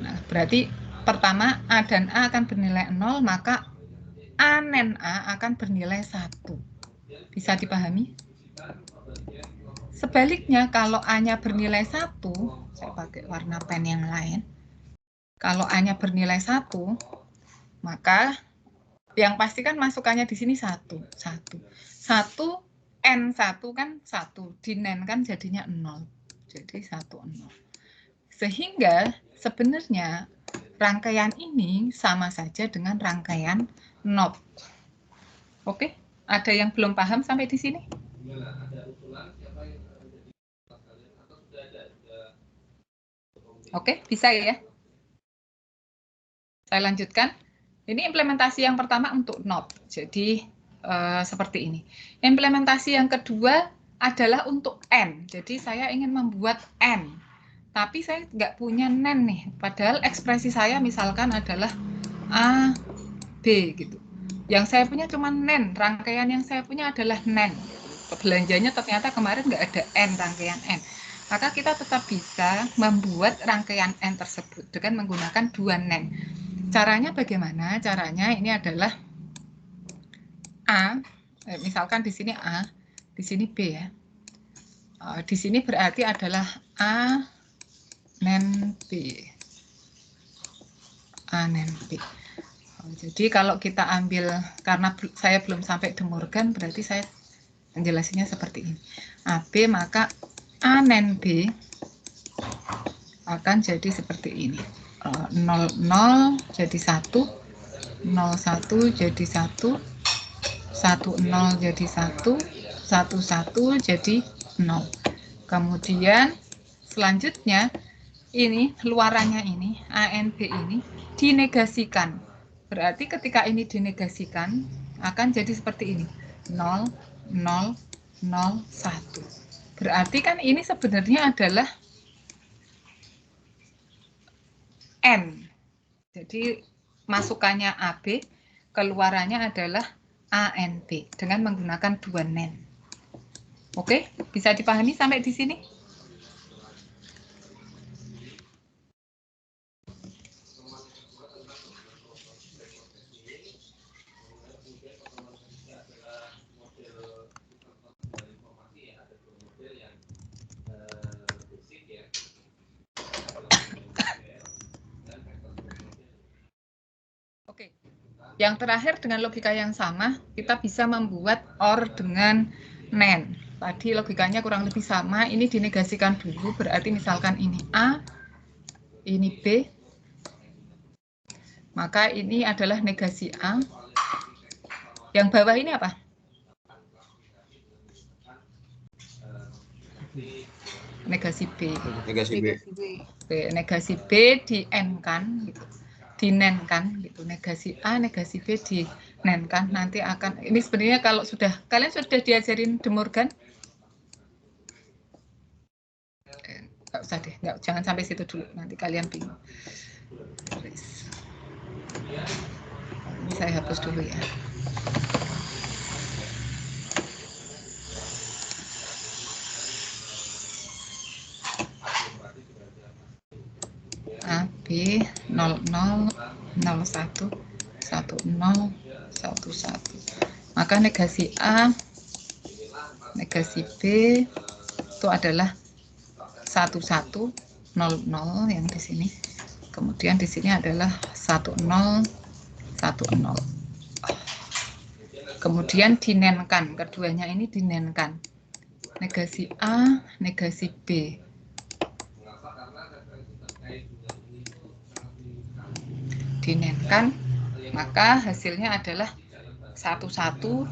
Nah, berarti pertama A dan A akan bernilai 0, maka A NAND A akan bernilai 1. Bisa dipahami? Sebaliknya, kalau A-nya bernilai 1, saya pakai warna pen yang lain. Kalau A-nya bernilai 1, maka yang pasti kan masukannya di sini 1. 1 N1 kan 1, di NAND kan jadinya 0. Jadi 1, 0. Sehingga sebenarnya rangkaian ini sama saja dengan rangkaian NOT. Oke, ada yang belum paham sampai di sini? Oke, bisa ya? Saya lanjutkan. Ini implementasi yang pertama untuk NOT. Jadi seperti ini. Implementasi yang kedua adalah untuk N. Jadi saya ingin membuat N. Tapi saya nggak punya NAND nih. Padahal ekspresi saya misalkan adalah A, B gitu. Yang saya punya cuma NAND. Rangkaian yang saya punya adalah NAND. Belanjanya ternyata kemarin nggak ada N, rangkaian N. Maka kita tetap bisa membuat rangkaian N tersebut dengan menggunakan 2 NAND. Caranya bagaimana? Caranya ini adalah A, misalkan di sini A, di sini B ya. Di sini berarti adalah A NAND B. A NAND B. Jadi kalau kita ambil, karena saya belum sampai De Morgan, berarti saya menjelaskannya seperti ini. AB maka A NAND B akan jadi seperti ini. 00 jadi 1, 01 jadi 1, 10 jadi 1, 11 jadi 0. Kemudian selanjutnya ini luarannya ini ANB ini dinegasikan. Berarti ketika ini dinegasikan akan jadi seperti ini. 0, 0, 0, 1. Berarti kan ini sebenarnya adalah N. Jadi masukannya AB, keluarannya adalah ANB dengan menggunakan 2 NAND. Oke, bisa dipahami sampai di sini? Yang terakhir dengan logika yang sama, kita bisa membuat OR dengan NAND. Tadi logikanya kurang lebih sama, ini dinegasikan dulu, berarti misalkan ini A, ini B, maka ini adalah negasi A. Yang bawah ini apa? Negasi B. Negasi B. Negasi B di N kan, gitu. Di NAND kan, gitu. Negasi A, negasi B di NAND kan, nanti akan, ini sebenarnya kalau sudah, kalian sudah diajarin De Morgan? Nggak usah deh, jangan sampai situ dulu, nanti kalian bingung. Ini saya hapus dulu ya. A, B, 00, 01, 10, 11. Maka negasi A, negasi B itu adalah 11, 00 yang di sini. Kemudian di sini adalah 10, 10. Kemudian dinenkan, keduanya ini dinenkan. Negasi A, negasi B. Dinenkan, maka hasilnya adalah 11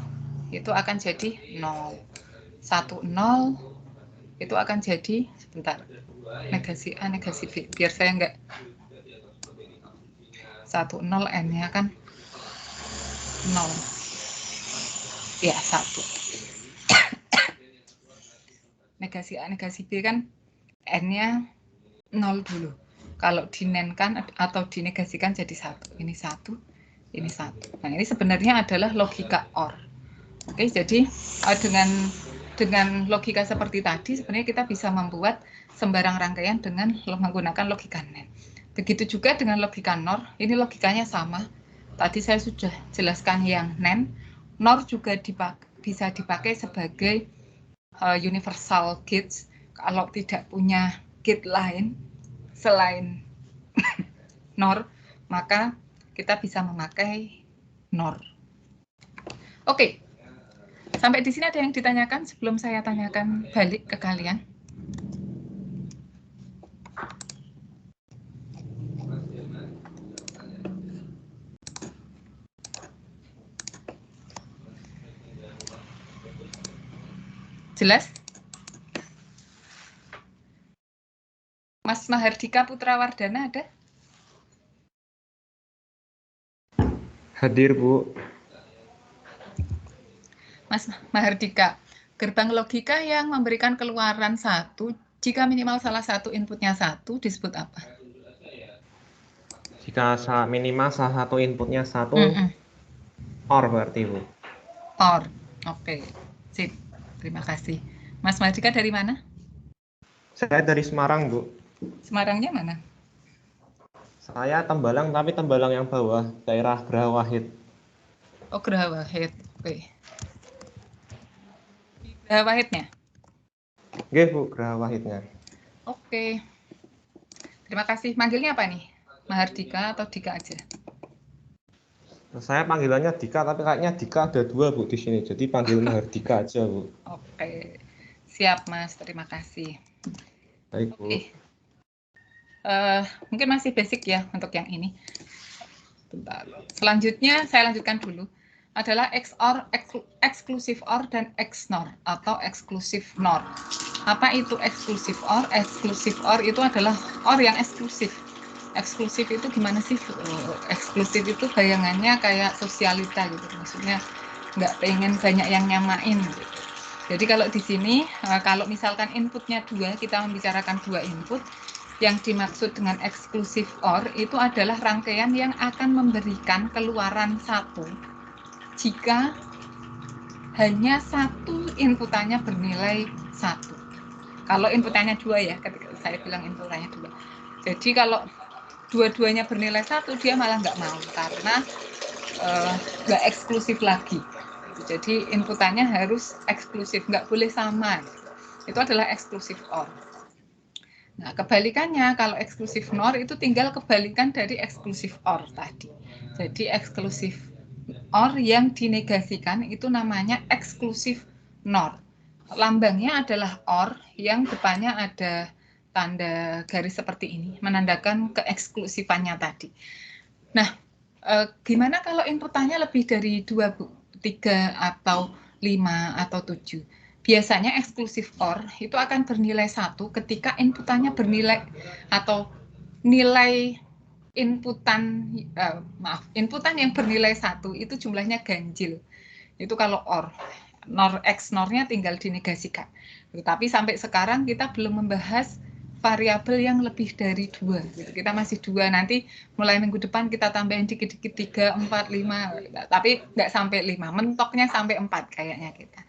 itu akan jadi 0. 10 itu akan jadi, sebentar, negasi A, negasi B, biar saya enggak 10 N-nya kan 0. Ya, 1. Negasi A, negasi B kan N-nya 0 dulu. Kalau dinenkan atau dinegasikan jadi 1. Ini 1, ini 1. Nah, ini sebenarnya adalah logika OR. Oke, jadi dengan logika seperti tadi, sebenarnya kita bisa membuat sembarang rangkaian dengan menggunakan logika NAND. Begitu juga dengan logika NOR, ini logikanya sama. Tadi saya sudah jelaskan yang NAND. NOR juga bisa dipakai sebagai universal gates. Kalau tidak punya gate lain selain NOR, maka kita bisa memakai NOR. Oke, sampai di sini ada yang ditanyakan sebelum saya tanyakan balik ke kalian? Jelas? Mas Mahardika Putrawardana ada? Hadir, Bu. Mas Mahardika, gerbang logika yang memberikan keluaran 1, jika minimal salah satu inputnya 1, disebut apa? Jika minimal salah satu inputnya 1, OR berarti, Bu. OR, oke. Sip, terima kasih. Mas Mahardika dari mana? Saya dari Semarang, Bu. Semarangnya mana? Saya Tembalang, tapi Tembalang yang bawah, daerah Geraha Wahid. Oh, Geraha Wahid, oke. Geraha Wahidnya? Oke, Bu, Geraha Wahidnya. Oke. Terima kasih. Manggilnya apa nih? Mahardika atau Dika aja? Saya panggilannya Dika, tapi kayaknya Dika ada 2, Bu, di sini. Jadi panggil Mahardika aja, Bu. Oke. Siap, Mas. Terima kasih. Baik, Bu. Oke. Mungkin masih basic ya untuk yang ini. Bentar. Selanjutnya saya lanjutkan dulu. Adalah XOR, eksklusif OR, dan XNOR atau eksklusif NOR. Apa itu eksklusif OR? Eksklusif OR itu adalah OR yang eksklusif. Eksklusif itu gimana sih? Eksklusif itu bayangannya kayak sosialita gitu. Maksudnya nggak pengen banyak yang nyamain gitu. Jadi kalau di sini, kalau misalkan inputnya 2, kita membicarakan 2 input, yang dimaksud dengan eksklusif OR itu adalah rangkaian yang akan memberikan keluaran 1 jika hanya 1 inputannya bernilai 1. Kalau inputannya 2 ya, ketika saya bilang inputannya 2. Jadi kalau dua-duanya bernilai 1, dia malah nggak mau karena nggak eksklusif lagi. Jadi inputannya harus eksklusif, nggak boleh sama. Itu adalah eksklusif OR. Nah, kebalikannya kalau eksklusif NOR itu tinggal kebalikan dari eksklusif OR tadi. Jadi eksklusif OR yang dinegasikan itu namanya exclusive NOR. Lambangnya adalah OR yang depannya ada tanda garis seperti ini, menandakan keeksklusifannya tadi. Nah, gimana kalau inputannya lebih dari 2, Bu? 3 atau 5 atau 7? Biasanya eksklusif OR itu akan bernilai 1 ketika inputannya bernilai atau nilai inputan yang bernilai 1 itu jumlahnya ganjil. Itu kalau OR. NOR X NOR-nya tinggal dinegasikan. Tapi sampai sekarang kita belum membahas variabel yang lebih dari 2. Kita masih 2, nanti mulai minggu depan kita tambahin dikit-dikit 3, 4, 5, tapi nggak sampai 5, mentoknya sampai 4 kayaknya kita.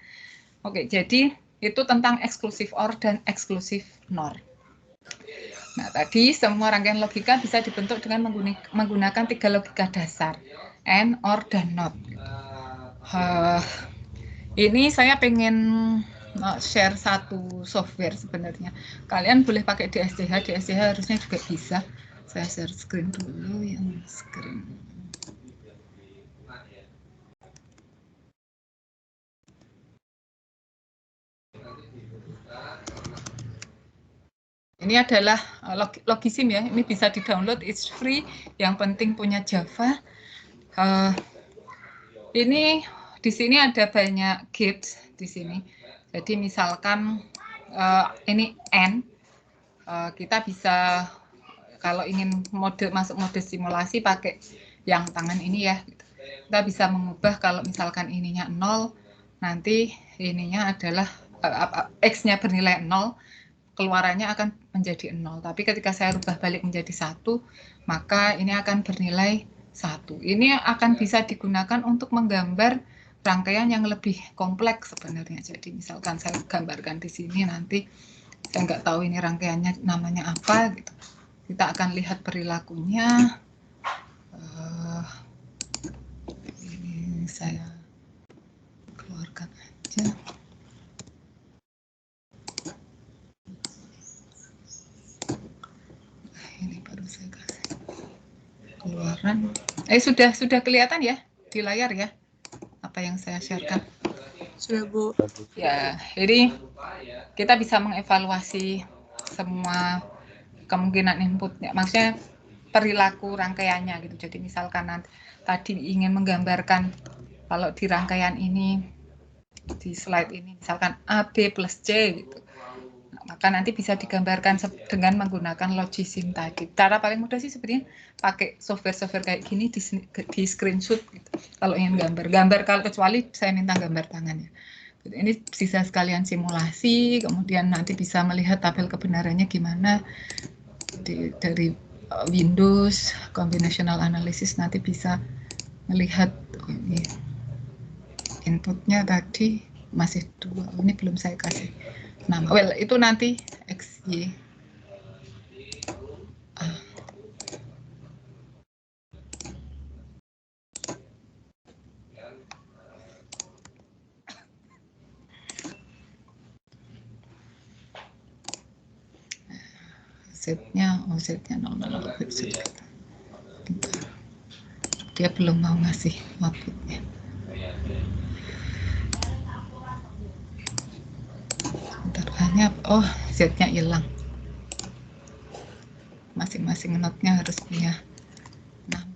Oke, jadi itu tentang eksklusif OR dan eksklusif NOR. Nah, tadi semua rangkaian logika bisa dibentuk dengan menggunakan 3 logika dasar, AND, OR, dan NOT. Ini saya pengen share satu software sebenarnya. Kalian boleh pakai DSCH harusnya juga bisa. Saya share screen dulu yang screen. Ini adalah Logisim ya, ini bisa di-download, it's free, yang penting punya Java. Ini di sini ada banyak gates di sini. Jadi misalkan ini N, kita bisa kalau ingin masuk mode simulasi pakai yang tangan ini ya. Kita bisa mengubah kalau misalkan ininya 0, nanti ininya adalah X-nya bernilai 0, keluarannya akan menjadi 0. Tapi ketika saya rubah balik menjadi 1, maka ini akan bernilai 1. Ini akan bisa digunakan untuk menggambar rangkaian yang lebih kompleks sebenarnya. Jadi misalkan saya gambarkan di sini, nanti saya nggak tahu ini rangkaiannya namanya apa, gitu. Kita akan lihat perilakunya. Ini saya keluarkan aja. Ini baru saya kasih keluaran. Sudah kelihatan ya di layar ya apa yang saya sharekan? Sudah, Bu. Ya, jadi kita bisa mengevaluasi semua kemungkinan inputnya, maksudnya perilaku rangkaiannya gitu. Jadi misalkan nanti tadi ingin menggambarkan kalau di rangkaian ini, di slide ini misalkan A, B plus C gitu. Maka nanti bisa digambarkan dengan menggunakan Logisim tadi. Cara paling mudah sih sebenarnya pakai software-software kayak gini di screenshot gitu. Kalau ingin gambar kalau kecuali saya minta gambar tangannya. Ini bisa sekalian simulasi, kemudian nanti bisa melihat tabel kebenarannya gimana dari Windows Combinational Analysis, nanti bisa melihat ini inputnya tadi masih 2. Ini belum saya kasih nama. Well, itu nanti XY. Z-nya 000. Dia belum mau ngasih outputnya. Hanya Z-nya hilang. Masing-masing node-nya harus punya nama.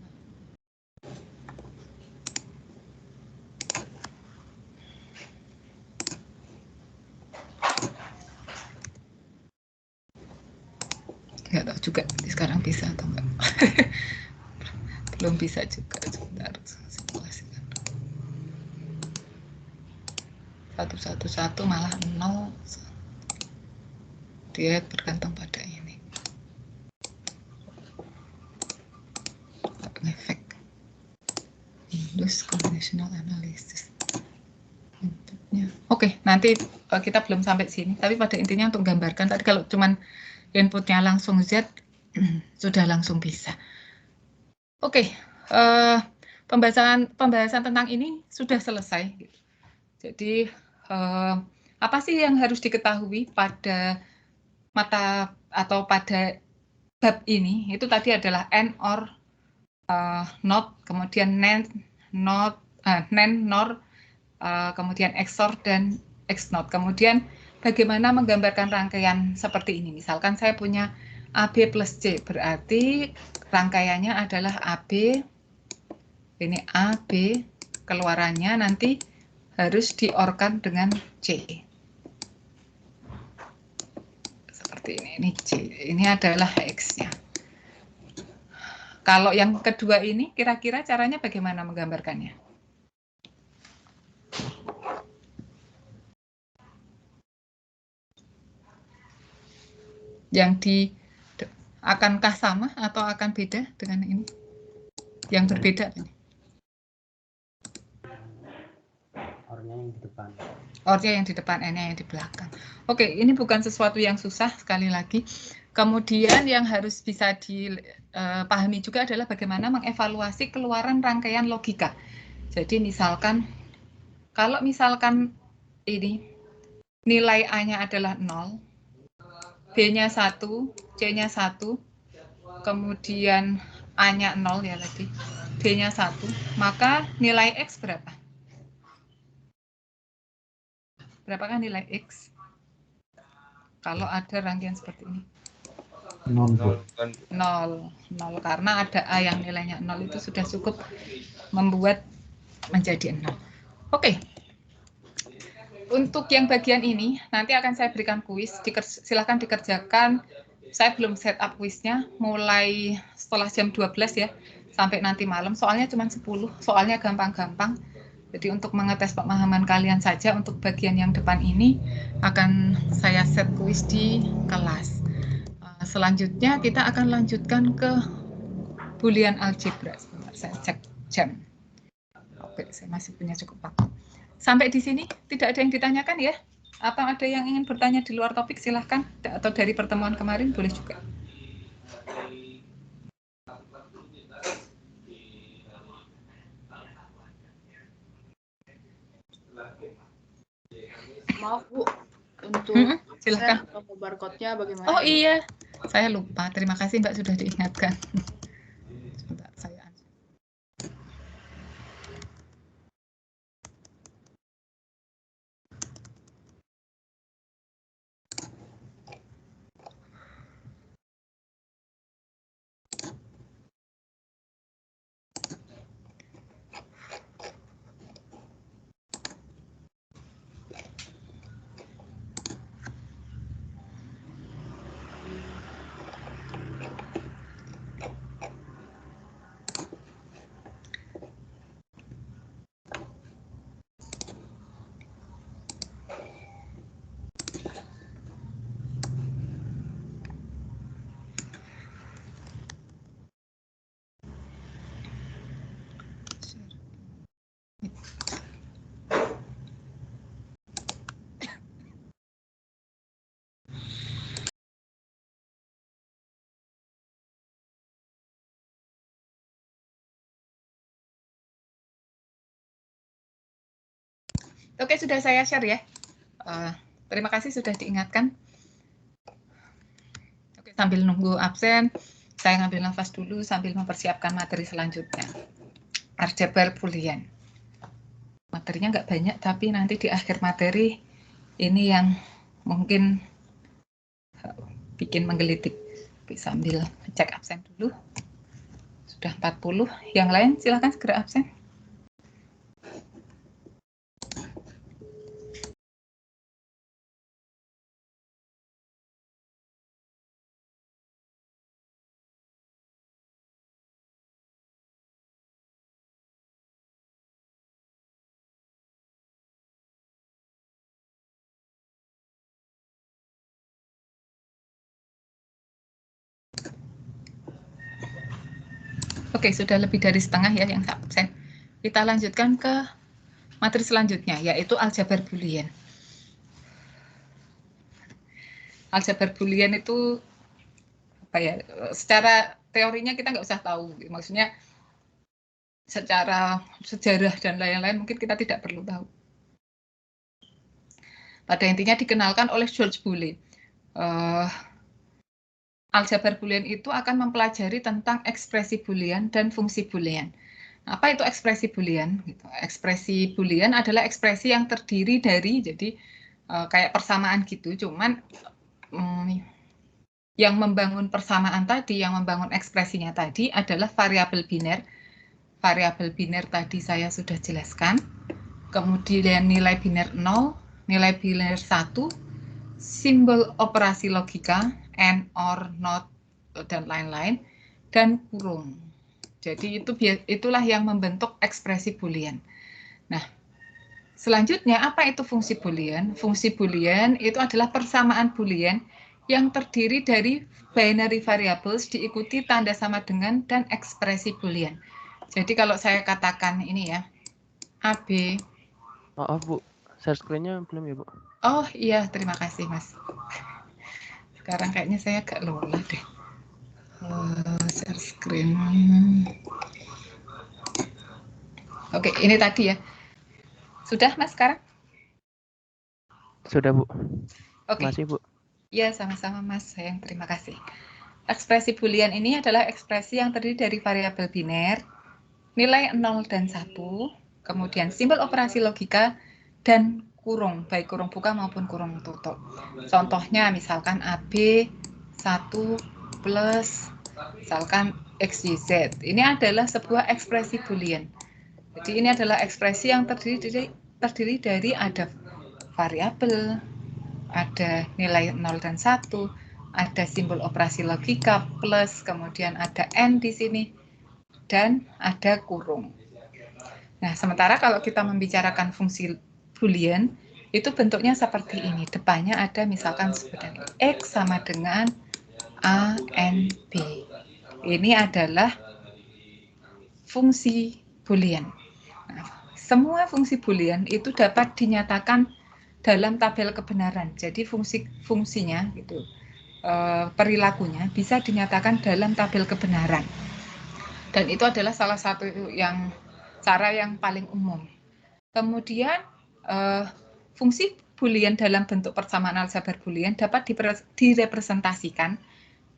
Nggak tahu juga sekarang bisa atau enggak. Belum bisa juga. Sebentar, simulasikan. 111 malah 0. Dia bergantung pada ini. Efek Windows Combinational Analysis. Oke, nanti kita belum sampai sini, tapi pada intinya untuk gambarkan tadi kalau cuman inputnya langsung Z sudah langsung bisa. Oke, pembahasan tentang ini sudah selesai. Jadi apa sih yang harus diketahui pada mata atau pada bab ini? Itu tadi adalah AND, OR, NOT, kemudian NAND, NAND, NOR, kemudian XOR dan XNOT. Kemudian bagaimana menggambarkan rangkaian seperti ini. Misalkan saya punya AB plus C, berarti rangkaiannya adalah AB, ini AB, keluarannya nanti harus diorkan dengan C. Seperti ini C, ini adalah X-nya. Kalau yang kedua ini, kira-kira caranya bagaimana menggambarkannya? Yang akankah sama atau akan beda dengan ini? Yang berbeda ini? Ornya yang di depan. Ornya yang di depan, N-nya yang di belakang. Oke, ini bukan sesuatu yang susah sekali lagi. Kemudian yang harus bisa dipahami juga adalah bagaimana mengevaluasi keluaran rangkaian logika. Jadi misalkan, kalau misalkan ini nilai A-nya adalah 0, B-nya 1, C-nya 1, kemudian A-nya 0 ya tadi, B-nya 1, maka nilai X berapa? Berapakah nilai X? Kalau ada rangkaian seperti ini. 0, Bu. 0, karena ada A yang nilainya 0 itu sudah cukup membuat menjadi 0. Oke. Untuk yang bagian ini, nanti akan saya berikan kuis, silahkan dikerjakan. Saya belum setup kuisnya, mulai setelah jam 12 ya, sampai nanti malam. Soalnya cuma 10, soalnya gampang-gampang. Jadi untuk mengetes pemahaman kalian saja, untuk bagian yang depan ini, akan saya set kuis di kelas. Selanjutnya kita akan lanjutkan ke Boolean algebra. Sebentar, saya cek jam. Oke, saya masih punya cukup waktu. Sampai di sini tidak ada yang ditanyakan ya? Atau ada yang ingin bertanya di luar topik, silahkan. Atau dari pertemuan kemarin boleh juga. Maaf Bu, untuk silahkan. Barcode-nya bagaimana? Oh iya, saya lupa. Terima kasih Mbak sudah diingatkan. Sebentar, saya Oke, sudah saya share ya. Terima kasih sudah diingatkan. Oke, sambil nunggu absen, saya ngambil nafas dulu sambil mempersiapkan materi selanjutnya. Aljabar Boolean. Materinya nggak banyak, tapi nanti di akhir materi ini yang mungkin bikin menggelitik. Oke, sambil cek absen dulu. Sudah 40. Yang lain silahkan segera absen. Oke, sudah lebih dari setengah ya yang absen. Kita lanjutkan ke materi selanjutnya, yaitu aljabar Boolean. Aljabar Boolean itu apa ya? Secara teorinya kita nggak usah tahu, maksudnya secara sejarah dan lain-lain mungkin kita tidak perlu tahu. Pada intinya dikenalkan oleh George Boole. Aljabar Boolean itu akan mempelajari tentang ekspresi Boolean dan fungsi Boolean. Apa itu ekspresi Boolean? Gitu. Ekspresi Boolean adalah ekspresi yang terdiri dari, jadi kayak persamaan gitu, cuman yang membangun persamaan tadi, yang membangun ekspresinya tadi adalah variabel biner. Variabel biner tadi saya sudah jelaskan. Kemudian nilai biner 0, nilai biner 1, simbol operasi logika, and, or, not, dan lain-lain, dan kurung. Jadi itulah yang membentuk ekspresi Boolean. Nah, selanjutnya apa itu fungsi Boolean? Fungsi Boolean itu adalah persamaan Boolean yang terdiri dari binary variables diikuti tanda sama dengan dan ekspresi Boolean. Jadi kalau saya katakan ini ya, AB. Maaf Bu, share screen-nya belum ya Bu? Oh iya, terima kasih Mas. Sekarang kayaknya saya agak lelah deh. Share screen. Oke, ini tadi ya. Sudah Mas sekarang? Sudah Bu. Oke. Masih Bu. Ya, sama-sama Mas, sayang, terima kasih. Ekspresi Boolean ini adalah ekspresi yang terdiri dari variabel biner, nilai 0 dan 1, kemudian simbol operasi logika, dan kurung, baik kurung buka maupun kurung tutup. Contohnya misalkan AB 1 plus misalkan XYZ. Ini adalah sebuah ekspresi Boolean. Jadi ini adalah ekspresi yang terdiri dari ada variabel, ada nilai 0 dan 1, ada simbol operasi logika plus, kemudian ada N di sini, dan ada kurung. Nah, sementara kalau kita membicarakan fungsi Boolean, itu bentuknya seperti ini. Depannya ada misalkan sebenarnya X sama dengan A, N, B. Ini adalah fungsi Boolean. Nah, semua fungsi Boolean itu dapat dinyatakan dalam tabel kebenaran. Jadi fungsinya gitu, perilakunya bisa dinyatakan dalam tabel kebenaran. Dan itu adalah salah satu cara yang paling umum. Kemudian fungsi Boolean dalam bentuk persamaan aljabar Boolean dapat direpresentasikan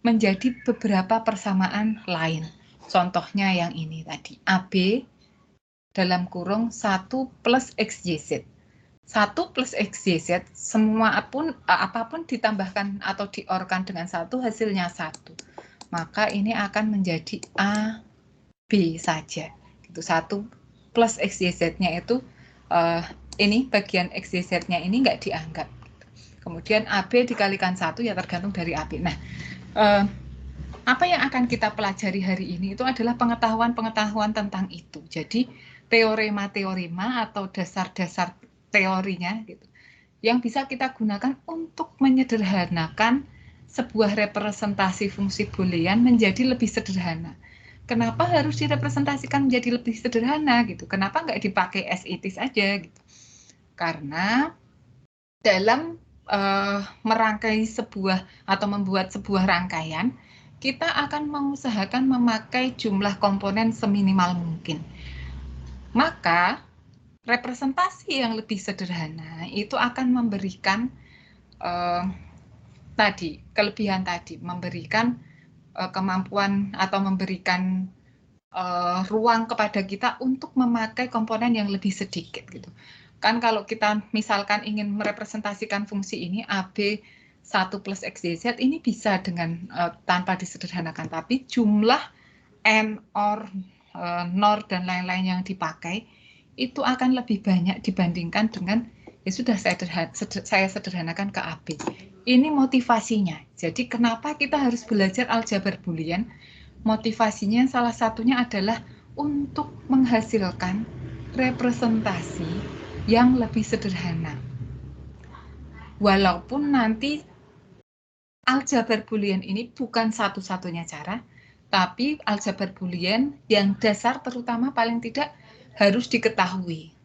menjadi beberapa persamaan lain. Contohnya yang ini tadi, AB dalam kurung 1 plus XYZ. 1 plus XYZ, apapun ditambahkan atau diorkan dengan 1, hasilnya 1. Maka ini akan menjadi A, B saja. Itu 1 plus XYZ-nya itu, ini bagian XYZ-nya ini nggak dianggap. Kemudian AB dikalikan 1 ya tergantung dari AB. Nah, apa yang akan kita pelajari hari ini itu adalah pengetahuan-pengetahuan tentang itu. Jadi teorema-teorema atau dasar-dasar teorinya gitu, yang bisa kita gunakan untuk menyederhanakan sebuah representasi fungsi Boolean menjadi lebih sederhana. Kenapa harus direpresentasikan menjadi lebih sederhana gitu? Kenapa nggak dipakai as it is aja gitu? Karena dalam merangkai sebuah atau membuat sebuah rangkaian, kita akan mengusahakan memakai jumlah komponen seminimal mungkin. Maka representasi yang lebih sederhana itu akan memberikan kelebihan tadi, memberikan kemampuan atau memberikan ruang kepada kita untuk memakai komponen yang lebih sedikit gitu. Kan kalau kita misalkan ingin merepresentasikan fungsi ini AB 1 plus XYZ, ini bisa dengan tanpa disederhanakan, tapi jumlah N, OR, NOR, dan lain-lain yang dipakai itu akan lebih banyak dibandingkan dengan ya sudah saya sederhanakan ke AB. Ini motivasinya. Jadi kenapa kita harus belajar aljabar Boolean? Motivasinya salah satunya adalah untuk menghasilkan representasi yang lebih sederhana. Walaupun nanti aljabar Boolean ini bukan satu-satunya cara, tapi aljabar Boolean yang dasar terutama paling tidak harus diketahui.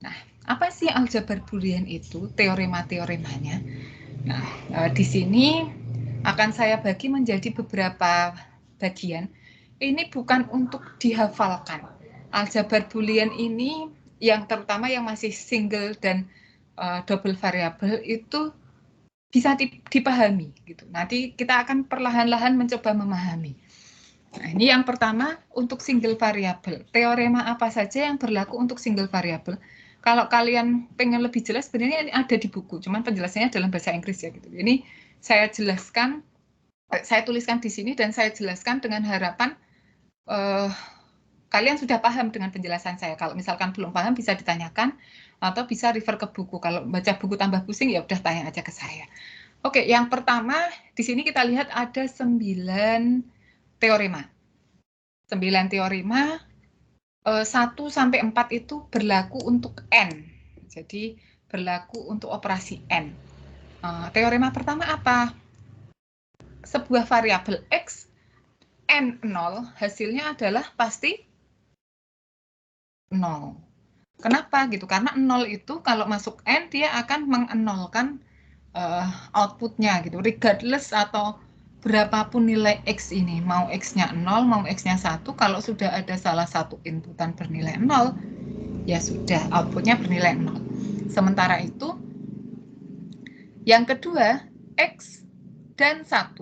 Nah, apa sih aljabar Boolean itu? Teorema-teoremanya. Nah, di sini akan saya bagi menjadi beberapa bagian. Ini bukan untuk dihafalkan. Aljabar Boolean ini yang terutama yang masih single dan double variable itu bisa dipahami gitu. Nanti kita akan perlahan-lahan mencoba memahami. Nah, ini yang pertama untuk single variable. Teorema apa saja yang berlaku untuk single variable? Kalau kalian pengen lebih jelas, sebenarnya ini ada di buku, cuman penjelasannya dalam bahasa Inggris ya gitu. Ini saya jelaskan, saya tuliskan di sini dan saya jelaskan dengan harapan kalian sudah paham dengan penjelasan saya. Kalau misalkan belum paham bisa ditanyakan atau bisa refer ke buku. Kalau baca buku tambah pusing ya udah tanya aja ke saya. Oke, yang pertama di sini kita lihat ada 9 teorema. 9 teorema 1 sampai 4 itu berlaku untuk N. Jadi berlaku untuk operasi N. Teorema pertama apa? Sebuah variabel X N0 hasilnya adalah pasti 0. Kenapa gitu? Karena 0 itu kalau masuk N dia akan mengenolkan outputnya gitu. Regardless atau berapapun nilai X ini, mau X-nya 0, mau X-nya 1, kalau sudah ada salah satu inputan bernilai 0, ya sudah, outputnya bernilai 0. Sementara itu, yang kedua, X dan 1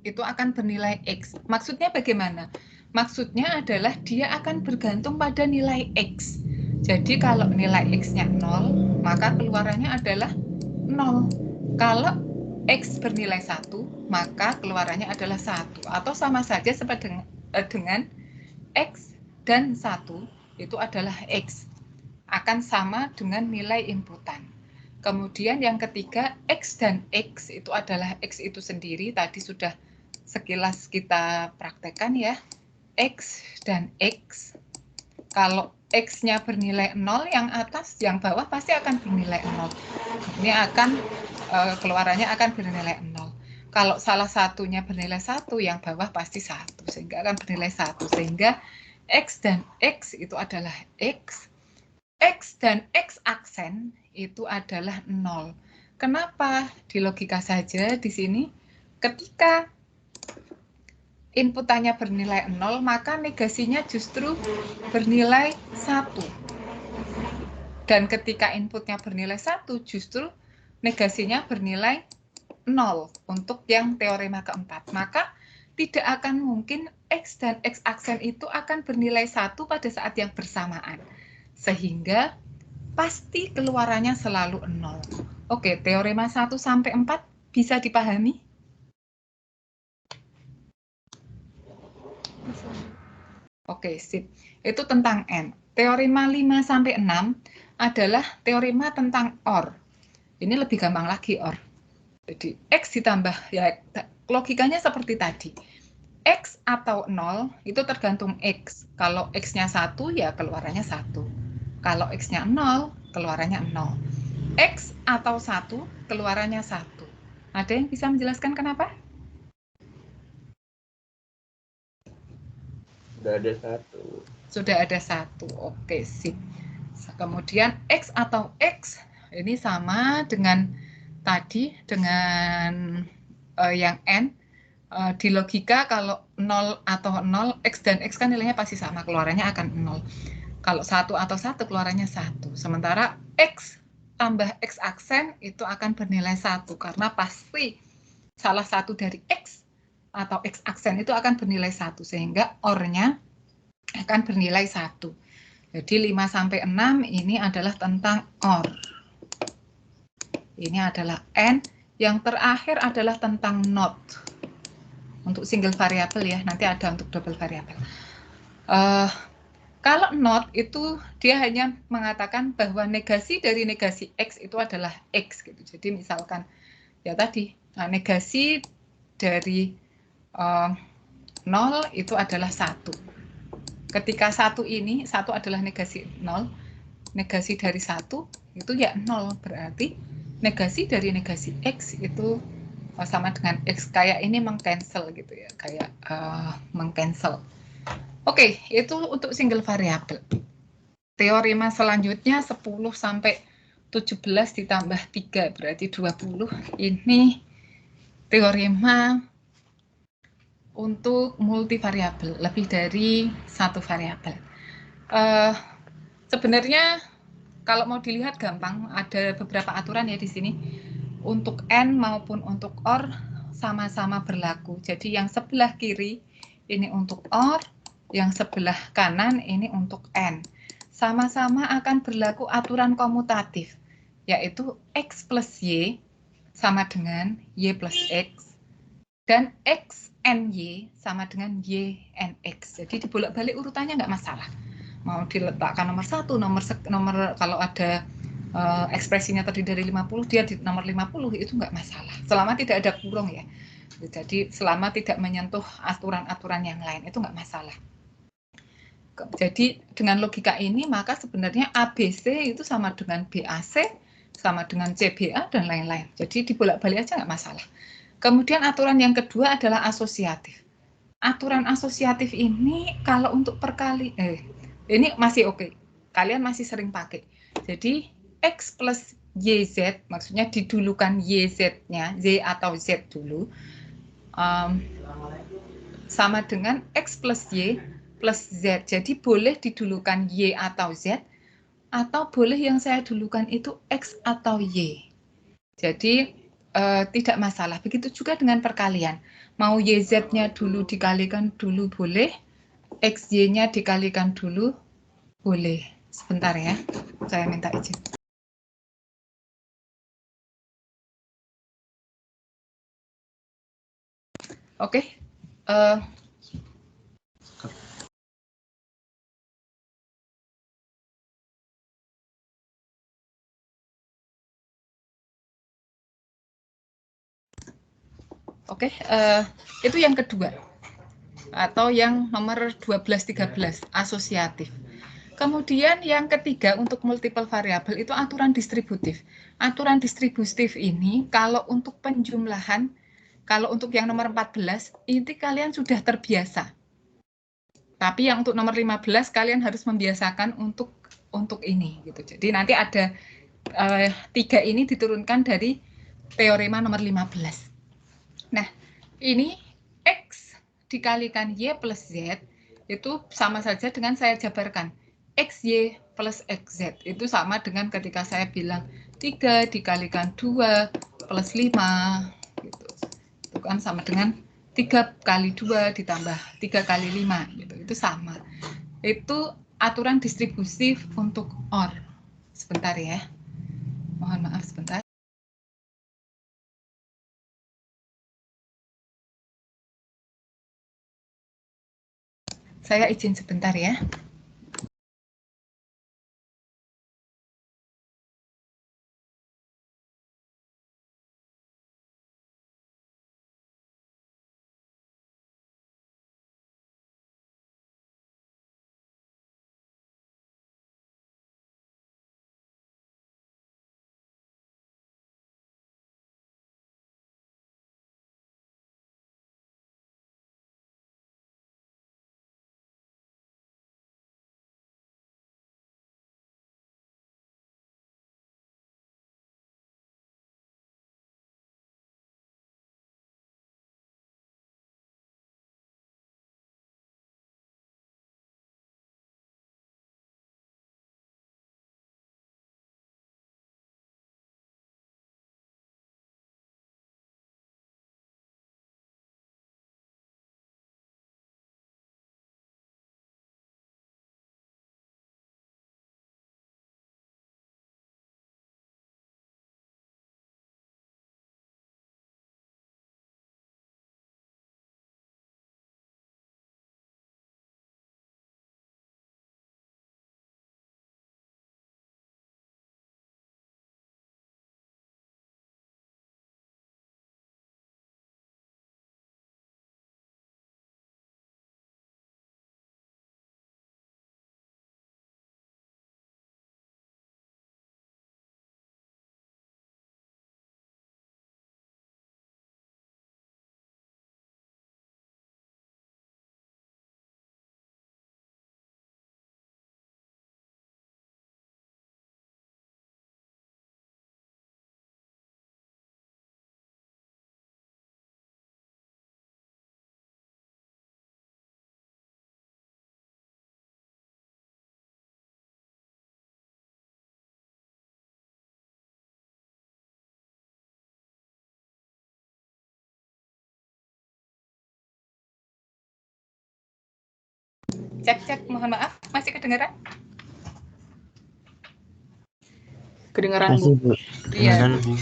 itu akan bernilai X. Maksudnya bagaimana? Maksudnya adalah dia akan bergantung pada nilai X. Jadi kalau nilai X-nya 0, maka keluarannya adalah 0. Kalau X bernilai 1, maka keluarannya adalah 1. Atau sama saja seperti dengan X dan 1 itu adalah X. Akan sama dengan nilai inputan. Kemudian yang ketiga, X dan X itu adalah X itu sendiri. Tadi sudah sekilas kita praktekkan ya. X dan X. Kalau X-nya bernilai 0, yang atas, yang bawah pasti akan bernilai 0. Ini akan keluarannya akan bernilai 0. Kalau salah satunya bernilai 1, yang bawah pasti 1, sehingga akan bernilai 1. Sehingga X dan X itu adalah X. X dan X aksen itu adalah 0. Kenapa? Di logika saja di sini, ketika inputannya bernilai 0, maka negasinya justru bernilai 1. Dan ketika inputnya bernilai 1, justru negasinya bernilai 0 untuk yang teorema keempat. Maka tidak akan mungkin X dan X aksen itu akan bernilai 1 pada saat yang bersamaan. Sehingga pasti keluarannya selalu 0. Oke, teorema 1 sampai 4 bisa dipahami? Oke, sip. Itu tentang N. Teorema 5 sampai 6 adalah teorema tentang OR. Ini lebih gampang lagi OR. Jadi X ditambah, ya logikanya seperti tadi. X atau 0 itu tergantung X. Kalau X-nya 1, ya keluarannya 1. Kalau X-nya 0, keluarannya 0. X atau 1, keluarannya 1. Ada yang bisa menjelaskan kenapa? Sudah ada 1. Sudah ada 1. Oke, sip. Kemudian X atau X ini sama dengan tadi, dengan yang N. Di logika kalau 0 atau 0, X dan X kan nilainya pasti sama, keluarannya akan 0. Kalau 1 atau 1, keluarannya 1. Sementara X tambah X aksen itu akan bernilai 1, karena pasti salah satu dari X atau X aksen itu akan bernilai 1, sehingga OR-nya akan bernilai 1. Jadi 5 sampai 6 ini adalah tentang OR. Ini adalah N. Yang terakhir adalah tentang NOT. Untuk single variable ya, nanti ada untuk double variable. Kalau NOT itu dia hanya mengatakan bahwa negasi dari negasi X itu adalah X gitu. Jadi misalkan ya tadi negasi dari 0 itu adalah 1. Ketika 1 ini, 1 adalah negasi 0, negasi dari 1 itu ya 0, berarti negasi dari negasi X itu sama dengan X, kayak ini meng-cancel gitu ya, kayak meng-cancel. Oke, itu untuk single variable. Teorema selanjutnya 10 sampai 17 ditambah 3, berarti 20. Ini teorema untuk multivariabel, lebih dari satu variabel. Sebenarnya kalau mau dilihat gampang, ada beberapa aturan ya di sini. Untuk N maupun untuk OR sama-sama berlaku. Jadi yang sebelah kiri ini untuk OR, yang sebelah kanan ini untuk AND. Sama-sama akan berlaku aturan komutatif, yaitu X plus Y sama dengan Y plus X, dan X and Y sama dengan Y and X. Jadi dibolak-balik urutannya nggak masalah. Mau diletakkan nomor 1, nomor kalau ada ekspresinya terdiri dari 50, dia di nomor 50 itu nggak masalah. Selama tidak ada kurung ya. Jadi selama tidak menyentuh aturan-aturan yang lain itu nggak masalah. Jadi dengan logika ini maka sebenarnya ABC itu sama dengan BAC, sama dengan CBA dan lain-lain. Jadi dibolak-balik aja nggak masalah. Kemudian aturan yang kedua adalah asosiatif. Aturan asosiatif ini kalau untuk ini masih oke. Kalian masih sering pakai. Jadi X plus YZ, maksudnya didulukan YZ-nya, Y atau Z dulu, sama dengan X plus Y plus Z. Jadi boleh didulukan Y atau Z, atau boleh yang saya dulukan itu X atau Y. Jadi tidak masalah. Begitu juga dengan perkalian. Mau YZ-nya dulu dikalikan dulu boleh, XY-nya dikalikan dulu boleh. Sebentar ya, saya minta izin. Oke. Oke, itu yang kedua. Atau yang nomor 12-13, asosiatif. Kemudian yang ketiga untuk multiple variabel itu aturan distributif. Aturan distributif ini kalau untuk penjumlahan, kalau untuk yang nomor 14, ini kalian sudah terbiasa. Tapi yang untuk nomor 15 kalian harus membiasakan untuk ini gitu. Jadi nanti ada 3 ini diturunkan dari teorema nomor 15. Nah, ini X dikalikan Y plus Z itu sama saja dengan saya jabarkan. XY plus XZ itu sama dengan ketika saya bilang 3 dikalikan 2 plus 5 gitu. Itu kan sama dengan 3 kali 2 ditambah 3 kali 5 gitu. Itu sama. Itu aturan distributif untuk OR. Sebentar ya. Mohon maaf sebentar. Saya izin sebentar ya. Cek, mohon maaf, masih kedengaran? Kedengaran, Masih, Bu. Bu. Kedengaran, Bu.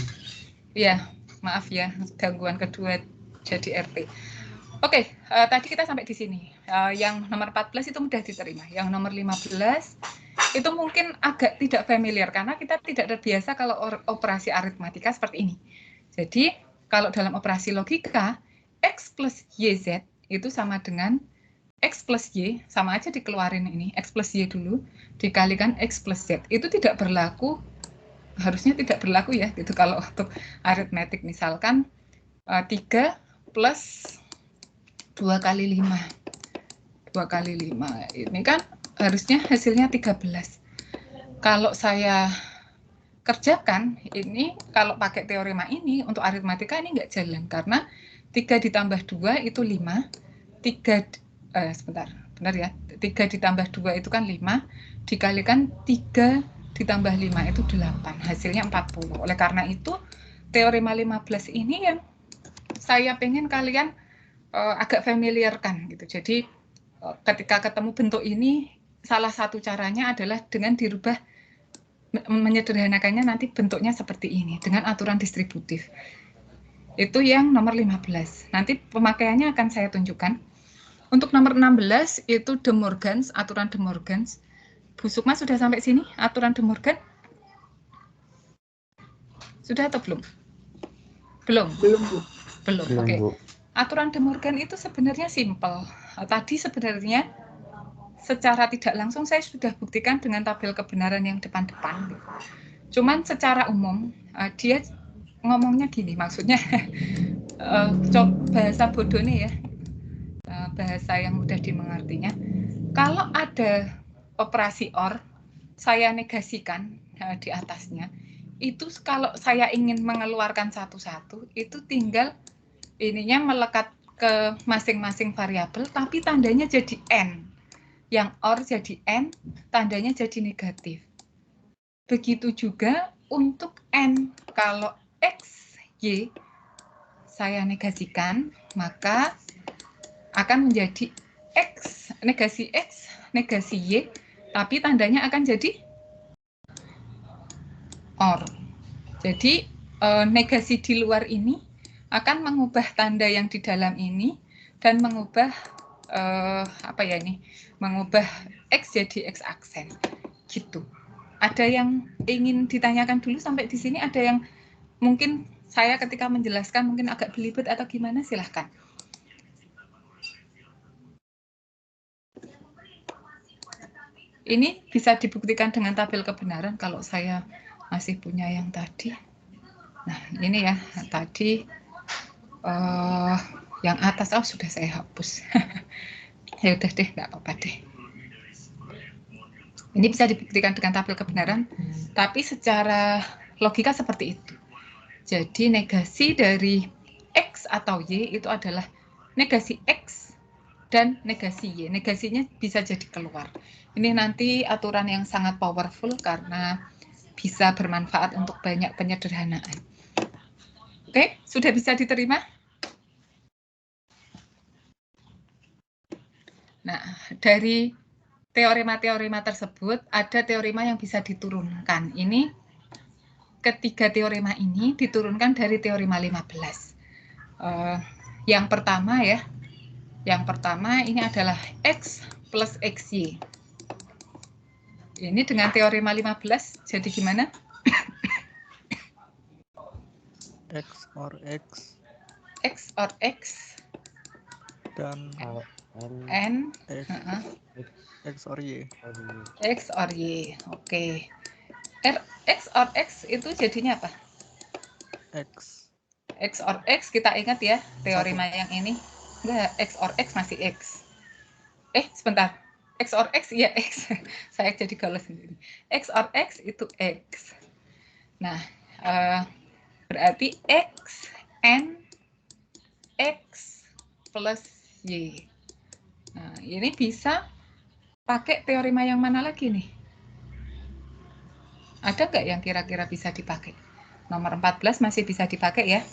Iya, maaf ya, gangguan kedua jadi RT. Oke, tadi kita sampai di sini. Yang nomor 14 itu mudah diterima. Yang nomor 15 itu mungkin agak tidak familiar karena kita tidak terbiasa kalau operasi aritmatika seperti ini. Jadi, kalau dalam operasi logika, X plus YZ itu sama dengan X plus Y, sama aja dikeluarin ini, X plus Y dulu, dikalikan X plus Z. Itu tidak berlaku, harusnya tidak berlaku ya, gitu kalau untuk aritmetik. Misalkan 3 plus 2 kali 5. 2 kali 5, ini kan harusnya hasilnya 13. Kalau saya kerjakan, ini kalau pakai teorema ini, untuk aritmatika ini nggak jalan, karena 3 ditambah 2 itu 5, 3 ya, 3 ditambah 2 itu kan 5, dikalikan 3 ditambah 5 itu 8, hasilnya 40. Oleh karena itu, teorema 15 ini yang saya pengen kalian agak familiarkan gitu. Jadi, ketika ketemu bentuk ini, salah satu caranya adalah dengan dirubah, menyederhanakannya nanti bentuknya seperti ini, dengan aturan distributif. Itu yang nomor 15. Nanti pemakaiannya akan saya tunjukkan. Untuk nomor 16 itu De Morgans, aturan De Morgans. Bu Sukma sudah sampai sini, aturan De Morgan? Sudah atau belum? Belum? Belum, Bu. Belum, oke. Aturan De Morgan itu sebenarnya simpel. Tadi sebenarnya secara tidak langsung saya sudah buktikan dengan tabel kebenaran yang depan-depan. Cuman secara umum, dia ngomongnya gini, maksudnya bahasa bodoh nih ya, bahasa yang mudah dimengertinya. Kalau ada operasi OR, saya negasikan di atasnya, itu kalau saya ingin mengeluarkan satu-satu, itu tinggal ininya melekat ke masing-masing variabel, tapi tandanya jadi N. Yang OR jadi N, tandanya jadi negatif. Begitu juga untuk N. Kalau X, Y, saya negasikan, maka akan menjadi X, negasi Y, tapi tandanya akan jadi OR. Jadi, negasi di luar ini akan mengubah tanda yang di dalam ini dan mengubah mengubah X jadi X aksen gitu. Ada yang ingin ditanyakan dulu sampai di sini? Ada yang mungkin saya ketika menjelaskan mungkin agak belibet atau gimana? Silahkan. Ini bisa dibuktikan dengan tabel kebenaran kalau saya masih punya yang tadi. Nah, ini ya tadi. Yang atas sudah saya hapus. Ya udah deh, nggak apa-apa deh. Ini bisa dibuktikan dengan tabel kebenaran, tapi secara logika seperti itu. Jadi negasi dari X atau Y itu adalah negasi X dan negasi Y. Negasinya bisa jadi keluar. Ini nanti aturan yang sangat powerful karena bisa bermanfaat untuk banyak penyederhanaan. Oke, sudah bisa diterima? Nah, dari teorema-teorema tersebut, ada teorema yang bisa diturunkan. Ini, ketiga teorema ini diturunkan dari teorema 15. Yang pertama ya, ini adalah X plus XY. Ini dengan teorema 15, jadi gimana? X or X dan N X or Y. X or Y, oke. X or X itu jadinya apa? X or X, kita ingat ya teorema yang ini. Enggak, X or X masih X. Sebentar. X or X, ya X. Saya jadi galau sendiri. X or X itu X. Nah, berarti X, N, X plus Y. Nah, ini bisa pakai teorema yang mana lagi nih? Ada nggak yang kira-kira bisa dipakai? Nomor 14 masih bisa dipakai ya?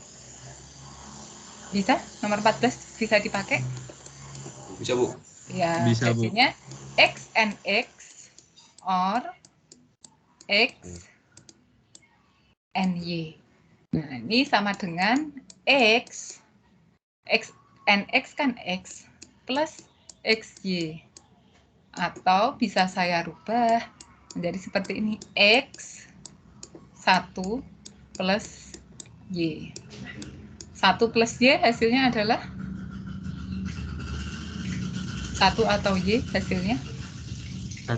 Bisa? Nomor 14 bisa dipakai? Bisa, Bu. Ya, Bisa, Bu. jadinya X and X or X and Y. Nah, ini sama dengan X and X kan X plus XY. Atau bisa saya rubah menjadi seperti ini, X 1 plus Y. 1 plus Y hasilnya adalah 1 atau Y hasilnya? 1.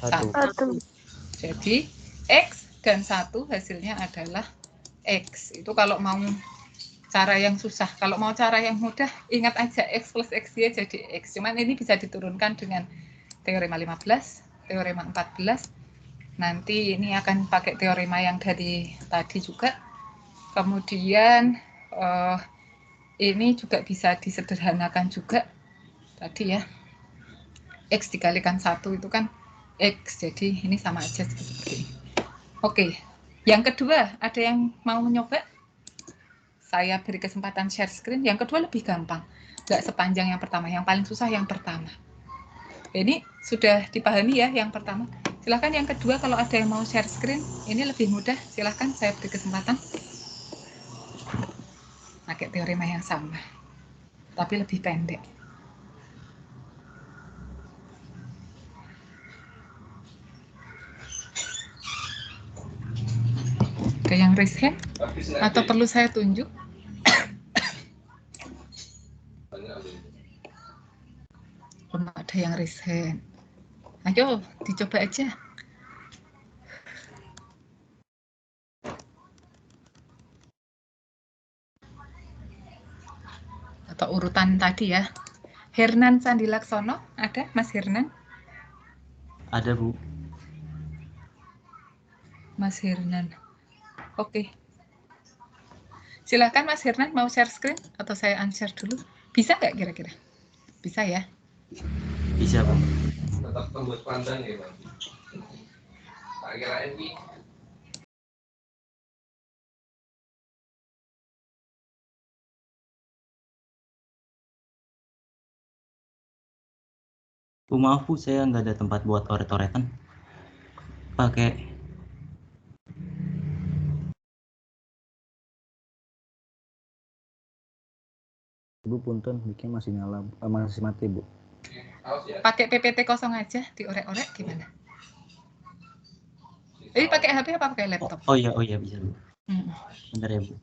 1. Jadi X dan 1 hasilnya adalah X. Itu kalau mau cara yang susah. Kalau mau cara yang mudah, ingat aja X plus XY jadi X. Cuman ini bisa diturunkan dengan teorema 15, teorema 14. Nanti ini akan pakai teorema yang dari tadi juga. Kemudian ini juga bisa disederhanakan juga. Tadi ya, X dikalikan 1 itu kan X, jadi ini sama aja seperti ini. Oke, yang kedua, ada yang mau mencoba? Saya beri kesempatan share screen. Yang kedua lebih gampang, nggak sepanjang yang pertama. Yang paling susah yang pertama. Ini sudah dipahami ya yang pertama. Silahkan yang kedua, kalau ada yang mau share screen, ini lebih mudah. Silahkan saya beri kesempatan. Pakai teorema yang sama, tapi lebih pendek. Ada yang raise hand? Atau perlu saya tunjuk? Belum ada yang raise hand. Ayo, dicoba aja. Atau urutan tadi ya. Hernan Sandi Laksono, ada Mas Hernan? Ada, Bu. Mas Hernan. Oke. Silakan Mas Hernan, mau share screen atau saya unshare dulu? Bisa nggak kira-kira? Bisa ya? Bisa, Bu. Tetap tembus pandang ya, Bang. Tak kirain ini. Bu, maaf Bu, saya nggak ada tempat buat coret-coretan. Pakai Bu, punten, mic-nya masih nyala, masih mati, Bu. Pakai PPT kosong aja, diorek-orek gimana? Ini pakai HP apa pakai laptop? Oh iya bisa, Bu. Bentar ya, Bu.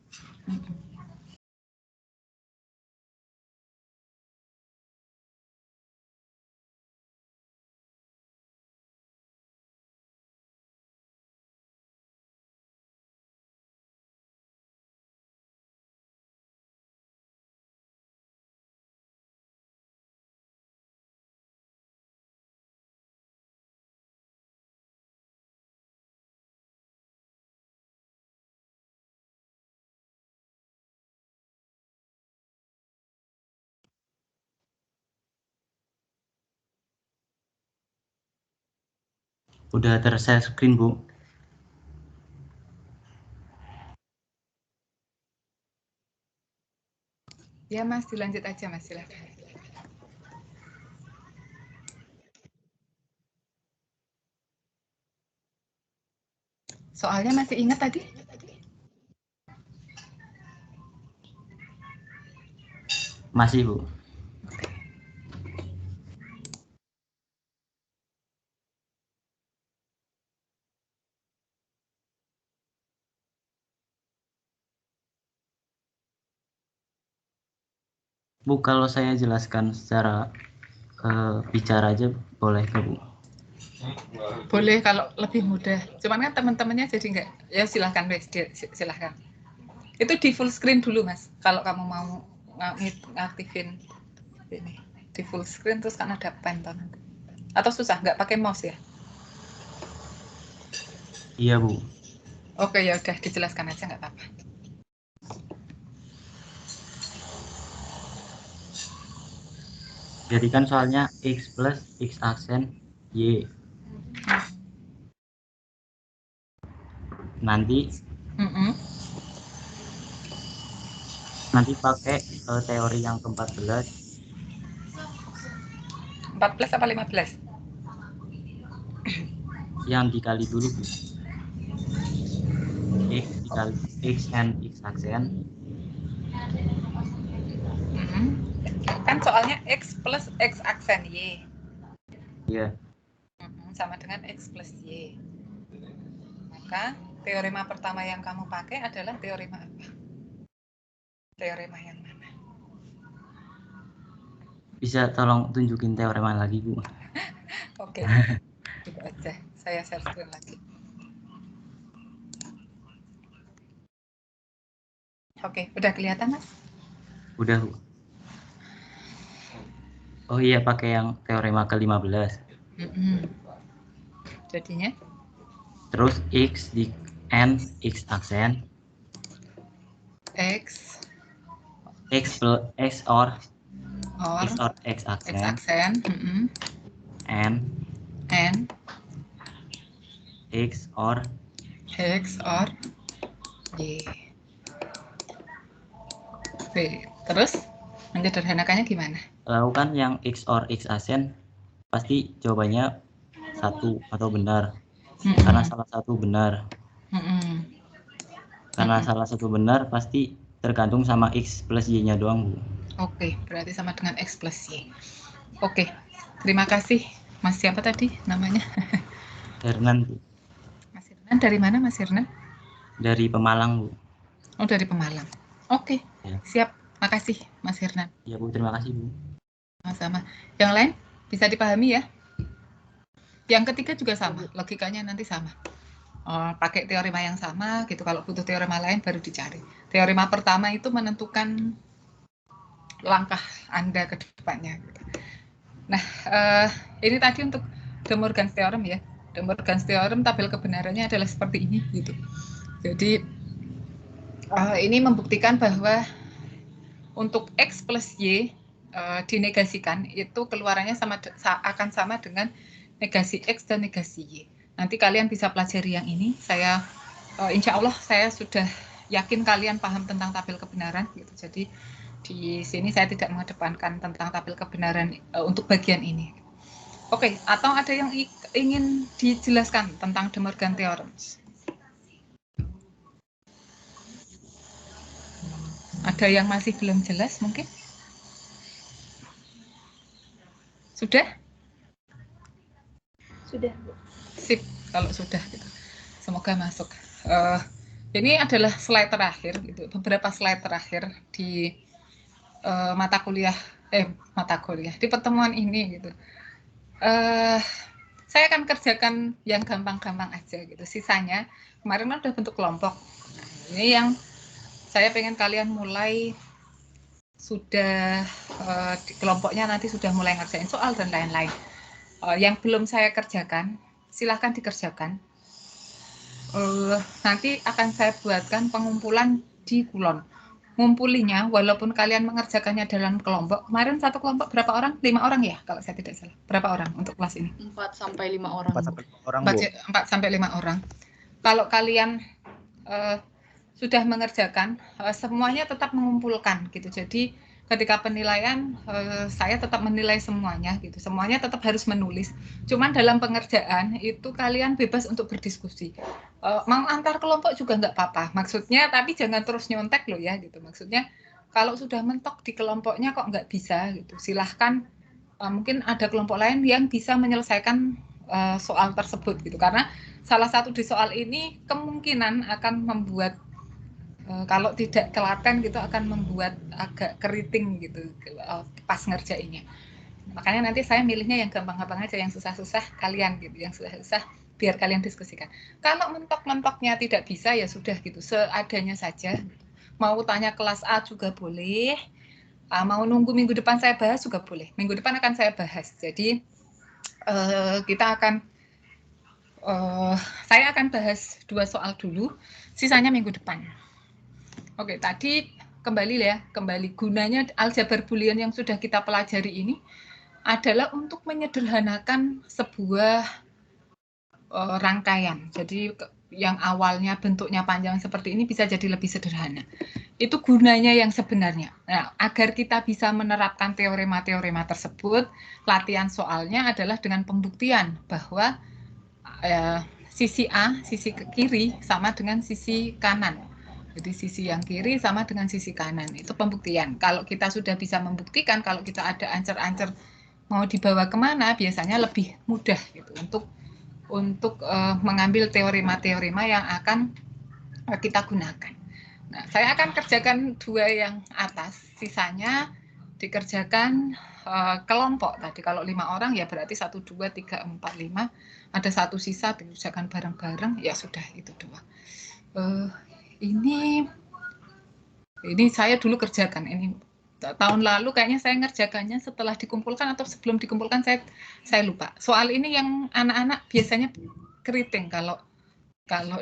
Udah ter-share screen, Bu. Ya Mas, dilanjut aja Mas, silakan. Soalnya masih ingat tadi? Masih, Bu. Bu, kalau saya jelaskan secara bicara aja boleh ke, Bu? Boleh kalau lebih mudah. Cuman kan teman-temannya jadi nggak, ya silahkan wes, silahkan. Itu di full screen dulu Mas, kalau kamu mau ngaktifin ini. Di full screen terus kan ada pen nanti. Atau susah, nggak pakai mouse ya? Iya, Bu. Oke, ya udah dijelaskan aja nggak apa-apa. Jadi kan soalnya X plus X aksen Y. Nanti pakai teori yang ke-14. 14 apa 15? Yang dikali dulu, Bu. X dikali X and X aksen. Kan soalnya X plus X aksen Y. Iya. Sama dengan X plus Y. Maka teorema pertama yang kamu pakai adalah teorema apa? Teorema yang mana? Bisa tolong tunjukin teorema lagi, Bu? Oke. Coba aja. Saya share screen lagi. Oke, udah kelihatan, Mas? Udah, Bu. Oh iya, pakai yang teorema ke-15. Jadinya? Terus X di N X aksen. X plus X or X X aksen. aksen. N X or Y. Oke, terus menyederhanakannya gimana? Lakukan yang X or X aksen, pasti jawabannya 1 atau benar. Karena salah satu benar. Karena salah satu benar, pasti tergantung sama X plus Y-nya doang, Bu. Oke, berarti sama dengan X plus Y. Oke, terima kasih. Mas siapa tadi namanya? Hernan, Bu. Mas Hernan, dari mana Mas Hernan? Dari Pemalang, Bu. Oh, dari Pemalang. Oke, Ya. Siap. Makasih, Mas Hernan. Ya, Bu. Terima kasih, Bu. Sama-sama. Yang lain bisa dipahami ya? Yang ketiga juga sama, logikanya nanti sama. Pakai teorema yang sama gitu. Kalau butuh teorema lain baru dicari. Teorema pertama itu menentukan langkah Anda ke depannya. Gitu. Nah, ini tadi untuk De Morgan's Theorem ya. De Morgan's Theorem tabel kebenarannya adalah seperti ini gitu. Jadi ini membuktikan bahwa untuk X plus Y dinegasikan itu keluarannya akan sama dengan negasi X dan negasi Y. Nanti kalian bisa pelajari yang ini. Saya insya Allah saya sudah yakin kalian paham tentang tabel kebenaran gitu. Jadi di sini saya tidak mengedepankan tentang tabel kebenaran untuk bagian ini. Oke, atau ada yang ingin dijelaskan tentang De Morgan Theorem? Ada yang masih belum jelas mungkin? Sudah? Sudah. Sip, kalau sudah gitu. Semoga masuk. Ini adalah slide terakhir, gitu. Beberapa slide terakhir di mata kuliah di pertemuan ini gitu. Saya akan kerjakan yang gampang-gampang aja gitu. Sisanya kemarin kan udah bentuk kelompok. Ini yang saya pengen kalian mulai sudah di kelompoknya nanti sudah mulai ngerjain soal dan lain-lain. Yang belum saya kerjakan, silahkan dikerjakan. Nanti akan saya buatkan pengumpulan di Kulon. Ngumpulinya, walaupun kalian mengerjakannya dalam kelompok. Kemarin satu kelompok berapa orang? 5 orang ya, kalau saya tidak salah. Berapa orang untuk kelas ini? 4 sampai 5 orang. 4 sampai 5 orang. Kalau kalian sudah mengerjakan, semuanya tetap mengumpulkan gitu. Jadi ketika penilaian saya tetap menilai semuanya gitu. Semuanya tetap harus menulis. Cuman dalam pengerjaan itu kalian bebas untuk berdiskusi. Mau antar kelompok juga nggak apa-apa. Maksudnya tapi jangan terus nyontek loh ya gitu. Maksudnya kalau sudah mentok di kelompoknya kok nggak bisa gitu. Silahkan mungkin ada kelompok lain yang bisa menyelesaikan soal tersebut gitu. Karena salah satu di soal ini kemungkinan akan membuat kalau tidak telaten gitu akan membuat agak keriting gitu pas ngerjainnya. Makanya nanti saya milihnya yang gampang-gampang aja, yang susah-susah kalian gitu, yang susah-susah biar kalian diskusikan. Kalau mentok-mentoknya tidak bisa ya sudah gitu, seadanya saja. Mau tanya kelas A juga boleh, mau nunggu minggu depan saya bahas juga boleh. Minggu depan akan saya bahas. Jadi kita akan saya akan bahas 2 soal dulu, sisanya minggu depan. Oke, tadi kembali gunanya aljabar boolean yang sudah kita pelajari ini adalah untuk menyederhanakan sebuah rangkaian. Jadi yang awalnya bentuknya panjang seperti ini bisa jadi lebih sederhana. Itu gunanya yang sebenarnya. Nah, agar kita bisa menerapkan teorema-teorema tersebut, latihan soalnya adalah dengan pembuktian bahwa sisi A, sisi ke kiri sama dengan sisi kanan. Jadi sisi yang kiri sama dengan sisi kanan. Itu pembuktian. Kalau kita sudah bisa membuktikan, kalau kita ada ancer-ancer mau dibawa kemana, biasanya lebih mudah gitu untuk mengambil teorema-teorema yang akan kita gunakan. Nah, saya akan kerjakan 2 yang atas, sisanya dikerjakan kelompok. Tadi kalau 5 orang ya berarti 1, 2, 3, 4, 5. Ada 1 sisa dikerjakan bareng-bareng, ya sudah itu 2. Ini saya dulu kerjakan. Ini tahun lalu kayaknya saya ngerjakannya setelah dikumpulkan atau sebelum dikumpulkan, saya lupa. Soal ini yang anak-anak biasanya keriting kalau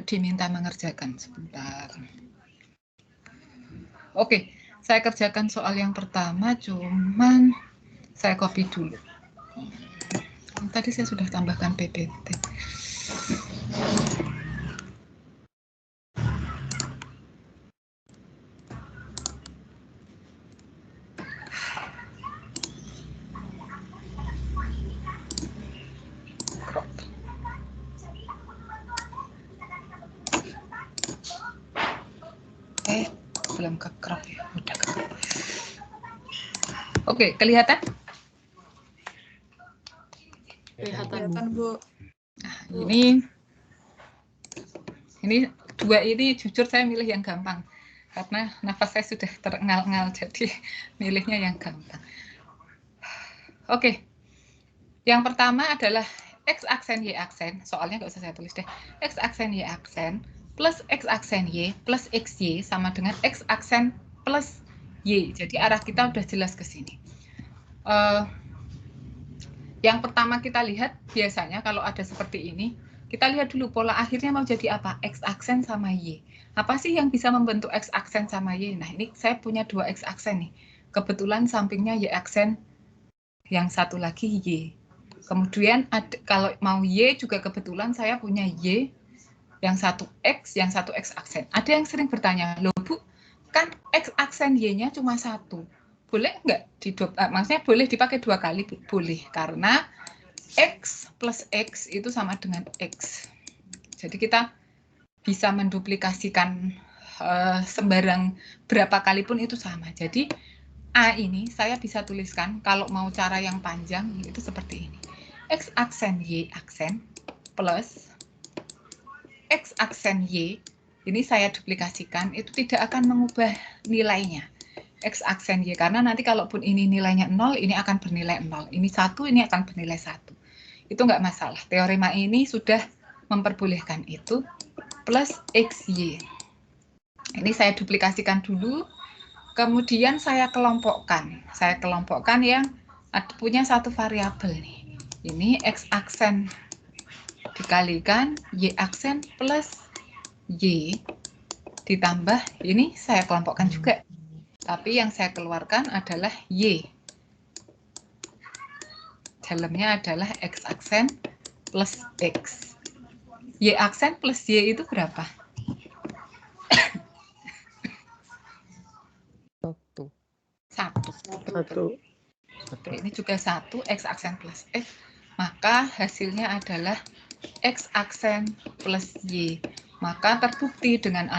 diminta mengerjakan. Sebentar. Oke, saya kerjakan soal yang pertama, cuman saya copy dulu. Tadi saya sudah tambahkan PPT. Belum ke crop ya, udah ke crop. Oke, kelihatan? Kelihatan, Bu. Nah, ini 2 ini jujur saya milih yang gampang karena nafas saya sudah terengal-engal, jadi milihnya yang gampang. Oke, yang pertama adalah X aksen Y aksen, soalnya nggak usah saya tulis deh. X aksen Y aksen plus X aksen Y plus XY sama dengan X aksen plus Y. Jadi arah kita udah jelas ke sini. Yang pertama kita lihat, biasanya kalau ada seperti ini, kita lihat dulu pola akhirnya mau jadi apa? X aksen sama Y. Apa sih yang bisa membentuk X aksen sama Y? Nah, ini saya punya 2 X aksen nih. Kebetulan sampingnya Y aksen, yang satu lagi Y. Kemudian kalau mau Y juga kebetulan saya punya Y, yang satu X, yang satu X aksen. Ada yang sering bertanya, loh Bu, kan X aksen Y-nya cuma 1. Boleh nggak? Maksudnya boleh dipakai 2 kali? Boleh, karena X plus X itu sama dengan X. Jadi kita bisa menduplikasikan sembarang berapa kali pun itu sama. Jadi A ini saya bisa tuliskan, kalau mau cara yang panjang, itu seperti ini. X aksen Y aksen plus X aksen Y, ini saya duplikasikan, itu tidak akan mengubah nilainya. X aksen Y, karena nanti kalaupun ini nilainya 0, ini akan bernilai 0. Ini 1, ini akan bernilai 1. Itu nggak masalah. Teorema ini sudah memperbolehkan itu, plus XY. Ini saya duplikasikan dulu, kemudian saya kelompokkan. Saya kelompokkan yang punya 1 variabel nih. Ini X aksen dikalikan Y aksen plus Y ditambah, ini saya kelompokkan juga. Tapi yang saya keluarkan adalah Y. Dalamnya adalah X aksen plus X. Y aksen plus Y itu berapa? 1. Ini juga 1, X aksen plus X. Maka hasilnya adalah X aksen plus Y. Maka terbukti dengan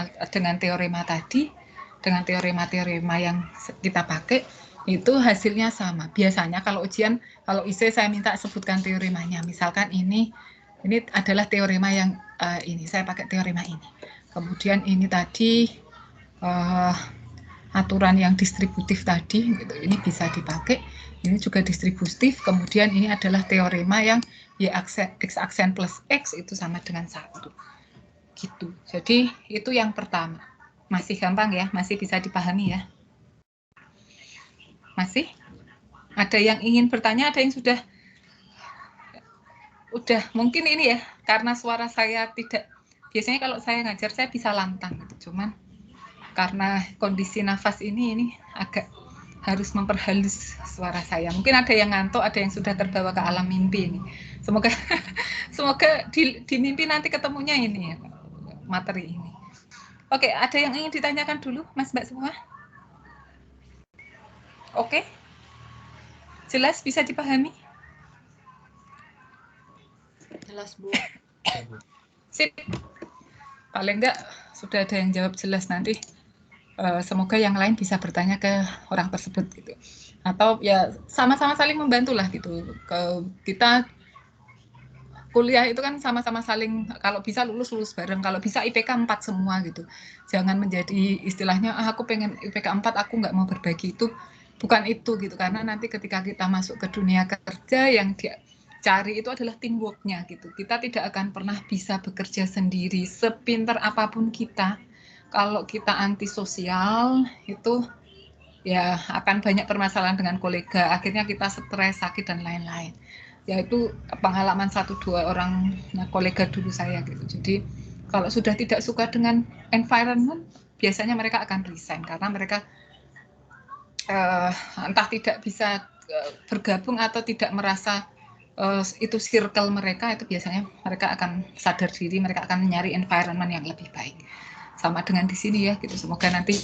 teorema tadi, dengan teorema-teorema yang kita pakai, itu hasilnya sama. Biasanya kalau ujian, kalau IC saya minta sebutkan teoremanya. Misalkan ini adalah teorema yang ini, saya pakai teorema ini. Kemudian ini tadi aturan yang distributif tadi, gitu. Ini bisa dipakai. Ini juga distributif. Kemudian ini adalah teorema yang X aksen plus X itu sama dengan 1. Gitu. Jadi itu yang pertama. Masih gampang ya, masih bisa dipahami ya. Masih? Ada yang ingin bertanya, ada yang sudah mungkin ini ya, karena suara saya tidak, biasanya kalau saya ngajar saya bisa lantang gitu, cuman karena kondisi nafas ini agak harus memperhalus suara saya. Mungkin ada yang ngantuk, ada yang sudah terbawa ke alam mimpi ini. Semoga di mimpi nanti ketemunya ini ya, materi ini. Oke, ada yang ingin ditanyakan dulu, Mas Mbak semua? Oke. Jelas, bisa dipahami? Jelas, Bu. Sip. Paling enggak sudah ada yang jawab jelas nanti. Semoga yang lain bisa bertanya ke orang tersebut gitu. Atau ya sama-sama saling membantu lah gitu. Kita kuliah itu kan sama-sama saling, kalau bisa lulus bareng, kalau bisa IPK 4 semua gitu. Jangan menjadi istilahnya aku pengen IPK 4 aku nggak mau berbagi, itu bukan itu gitu, karena nanti ketika kita masuk ke dunia kerja yang dia cari itu adalah teamwork-nya gitu. Kita tidak akan pernah bisa bekerja sendiri sepintar apapun kita. Kalau kita antisosial itu ya akan banyak permasalahan dengan kolega, akhirnya kita stres, sakit dan lain-lain. Yaitu pengalaman 1-2 orang kolega dulu saya gitu. Jadi kalau sudah tidak suka dengan environment, biasanya mereka akan resign karena mereka entah tidak bisa bergabung atau tidak merasa itu circle mereka, itu biasanya mereka akan sadar diri, mereka akan mencari environment yang lebih baik. Sama dengan di sini ya gitu. Semoga nanti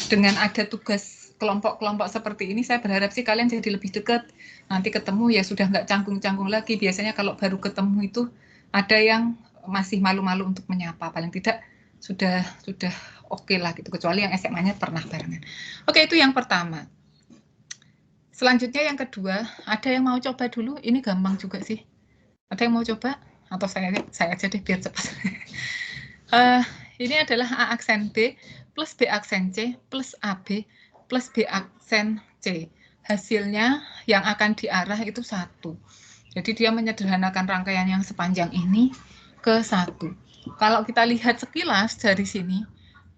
dengan ada tugas kelompok-kelompok seperti ini, saya berharap sih kalian jadi lebih dekat. Nanti ketemu ya sudah nggak canggung-canggung lagi. Biasanya kalau baru ketemu itu ada yang masih malu-malu untuk menyapa. Paling tidak sudah oke lah gitu. Kecuali yang SMA-nya pernah barengan. Oke, itu yang pertama. Selanjutnya yang kedua, ada yang mau coba dulu? Ini gampang juga sih. Ada yang mau coba? Atau saya aja deh biar cepat. Ini adalah A aksen B plus B aksen C plus AB plus B aksen C. Hasilnya yang akan diarah itu 1. Jadi dia menyederhanakan rangkaian yang sepanjang ini ke 1. Kalau kita lihat sekilas dari sini,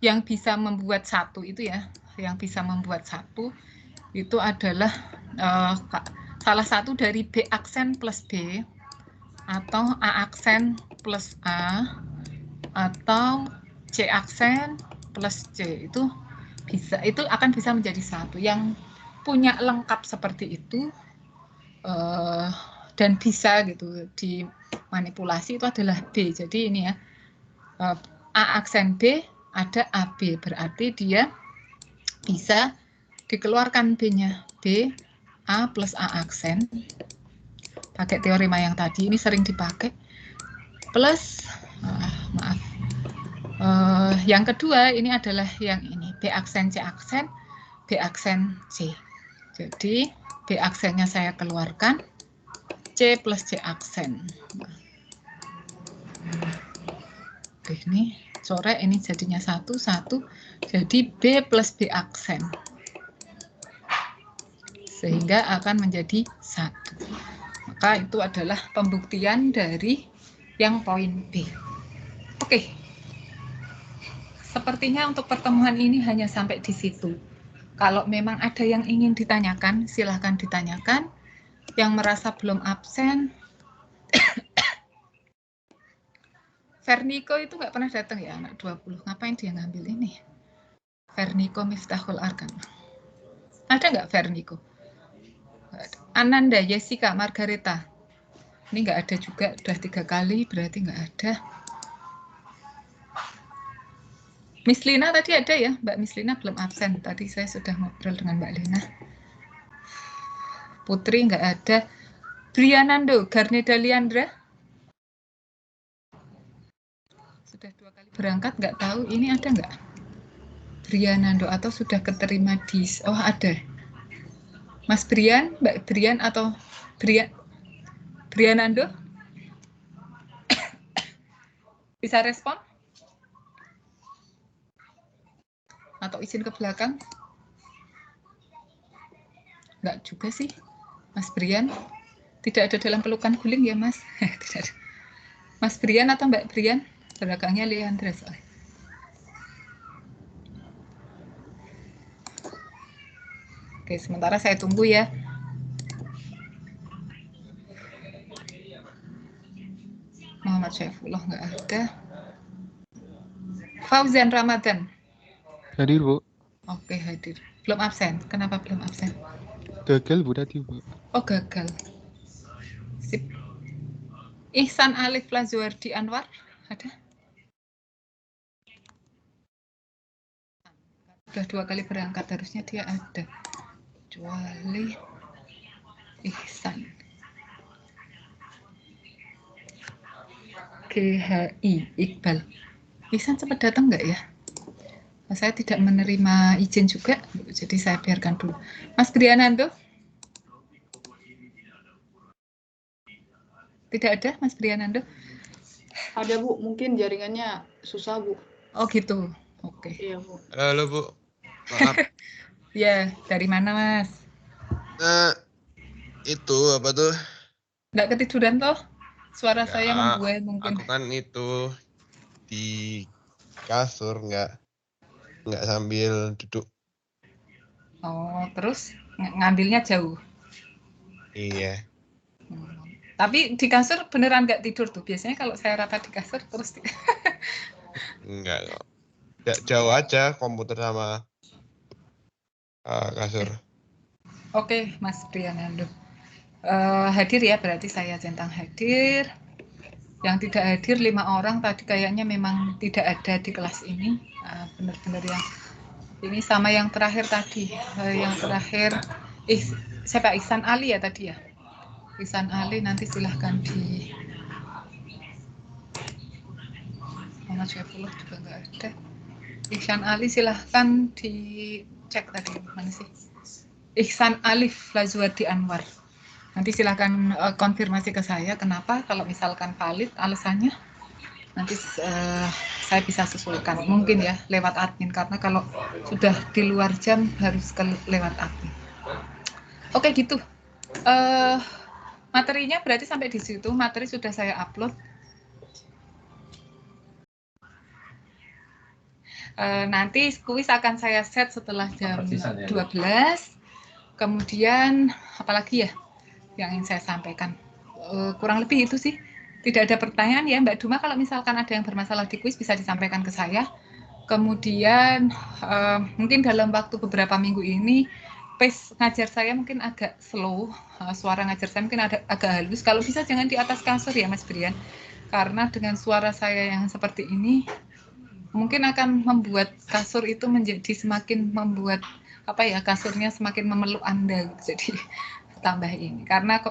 yang bisa membuat 1 itu ya, yang bisa membuat 1 itu adalah salah satu dari B aksen plus B, atau A aksen plus A, atau C aksen plus C. Itu akan bisa menjadi 1. Yang punya lengkap seperti itu dan bisa gitu dimanipulasi itu adalah B. Jadi ini ya, A aksen B ada AB, berarti dia bisa dikeluarkan B-nya, B A plus A aksen, pakai teorema yang tadi, ini sering dipakai, plus yang kedua ini adalah yang ini, B aksen C aksen, B aksen C. Jadi B aksennya saya keluarkan, C plus C aksen. Oke, ini coret, ini jadinya 1, jadi B plus B aksen. Sehingga akan menjadi 1. Maka itu adalah pembuktian dari yang poin B. Oke. Sepertinya untuk pertemuan ini hanya sampai di situ. Kalau memang ada yang ingin ditanyakan, silahkan ditanyakan. Yang merasa belum absen, Ferniko itu nggak pernah datang ya, anak 20. Ngapain dia ngambil ini? Ferniko Miftahul Arkan. Ada nggak Ferniko? Ananda, Jessica, Margareta. Ini nggak ada juga, udah 3 kali, berarti nggak ada. Miss Lina tadi ada ya, Mbak Miss Lina belum absen. Tadi saya sudah ngobrol dengan Mbak Lina. Putri nggak ada. Brianando, Garneda Liandra. Sudah 2 kali berangkat, nggak tahu ini ada nggak? Brianando atau sudah keterima di... Oh ada. Mas Brian, Mbak Brian atau Brianando? Bisa respon? Atau izin ke belakang? Enggak juga sih, Mas Brian. Tidak ada dalam pelukan guling ya, Mas? Tidak ada. Mas Brian atau Mbak Brian? Belakangnya Leandra soalnya. Oke, sementara saya tunggu ya. Muhammad Syaifullah nggak ada. Fauzan Ramadan. Hadir, Bu. Oke, hadir. Belum absen. Kenapa belum absen? Gagal, Bu, tadi, Bu. Oh, gagal. Sip. Ihsan Alif Lazuardi Anwar, ada? Udah 2 kali berangkat, harusnya dia ada. Kecuali Ihsan. GHI, Iqbal. Ihsan sempat datang nggak ya? Saya tidak menerima izin juga, jadi saya biarkan dulu. Mas Brianando? Tidak ada, Mas Brianando? Ada Bu, mungkin jaringannya susah Bu. Oh gitu, oke. Iya Bu. Halo Bu, maaf. Ya, dari mana Mas? Itu apa tuh? Nggak ketiduran toh? Suara saya membuat mungkin. Aku kan itu di kasur, nggak sambil duduk. Oh, terus ngambilnya jauh? Iya. Tapi di kasur beneran nggak tidur tuh? Biasanya kalau saya rapat di kasur terus Enggak kok. Jauh aja komputer sama kasur. Oke, Mas Brianando. Hadir ya, berarti saya centang hadir. Yang tidak hadir 5 orang tadi kayaknya memang tidak ada di kelas ini. Benar-benar yang ini sama yang terakhir tadi. Yang terakhir, siapa? Ihsan Ali ya tadi ya? Ihsan Ali, nanti silahkan di Muhammad Syaifullah juga nggak ada. Ihsan Ali silahkan dicek tadi mana sih? Ihsan Alif Lazwadi Anwar. Nanti silahkan konfirmasi ke saya kenapa, kalau misalkan valid alasannya nanti saya bisa susulkan mungkin ya lewat admin, karena kalau sudah di luar jam harus lewat admin. Oke gitu. Materinya berarti sampai di situ, materi sudah saya upload. Nanti kuis akan saya set setelah jam 12. Kemudian apalagi ya yang ingin saya sampaikan? Kurang lebih itu sih. Tidak ada pertanyaan ya Mbak Duma, kalau misalkan ada yang bermasalah di kuis bisa disampaikan ke saya. Kemudian mungkin dalam waktu beberapa minggu ini pace ngajar saya mungkin agak slow, suara ngajar saya mungkin agak halus. Kalau bisa jangan di atas kasur ya Mas Brian, karena dengan suara saya yang seperti ini mungkin akan membuat kasur itu menjadi semakin membuat apa ya, kasurnya semakin memeluk Anda. Jadi tambah ini karena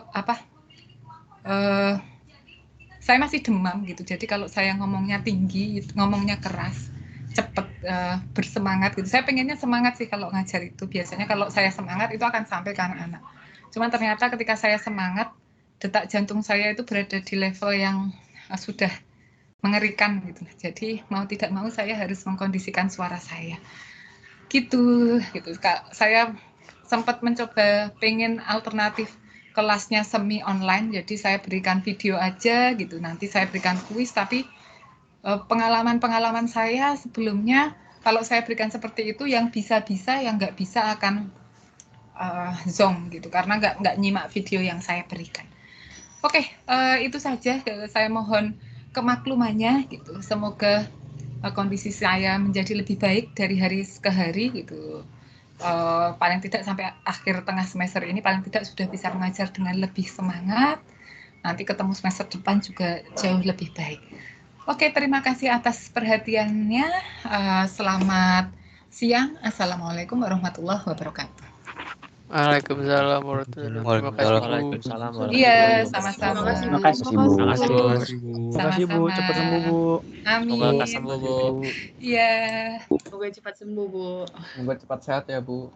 saya masih demam gitu. Jadi kalau saya ngomongnya tinggi, ngomongnya keras, cepet, bersemangat gitu. Saya pengennya semangat sih kalau ngajar itu. Biasanya kalau saya semangat itu akan sampai ke anak-anak. Cuman ternyata ketika saya semangat, detak jantung saya itu berada di level yang sudah mengerikan gitu. Jadi mau tidak mau saya harus mengkondisikan suara saya. Gitu. Saya sempat mencoba pengen alternatif kelasnya semi online. Jadi saya berikan video aja gitu. Nanti saya berikan kuis, tapi pengalaman-pengalaman saya sebelumnya kalau saya berikan seperti itu yang bisa-bisa, yang nggak bisa akan zonk gitu karena nggak nyimak video yang saya berikan. Oke, itu saja. Saya mohon kemaklumannya gitu. Semoga kondisi saya menjadi lebih baik dari hari ke hari gitu. Paling tidak sampai akhir tengah semester ini paling tidak sudah bisa mengajar dengan lebih semangat. Nanti ketemu semester depan juga jauh lebih baik. Oke, terima kasih atas perhatiannya. Selamat siang. Assalamualaikum warahmatullahi wabarakatuh. Waalaikumsalam warahmatullahi wabarakatuh. Iya, sama-sama. Terima kasih Bu. Terima kasih Bu, cepat sembuh Bu. Amin. Semoga sembuh Bu. Iya. Semoga cepat sembuh Bu. Semoga cepat sehat ya Bu.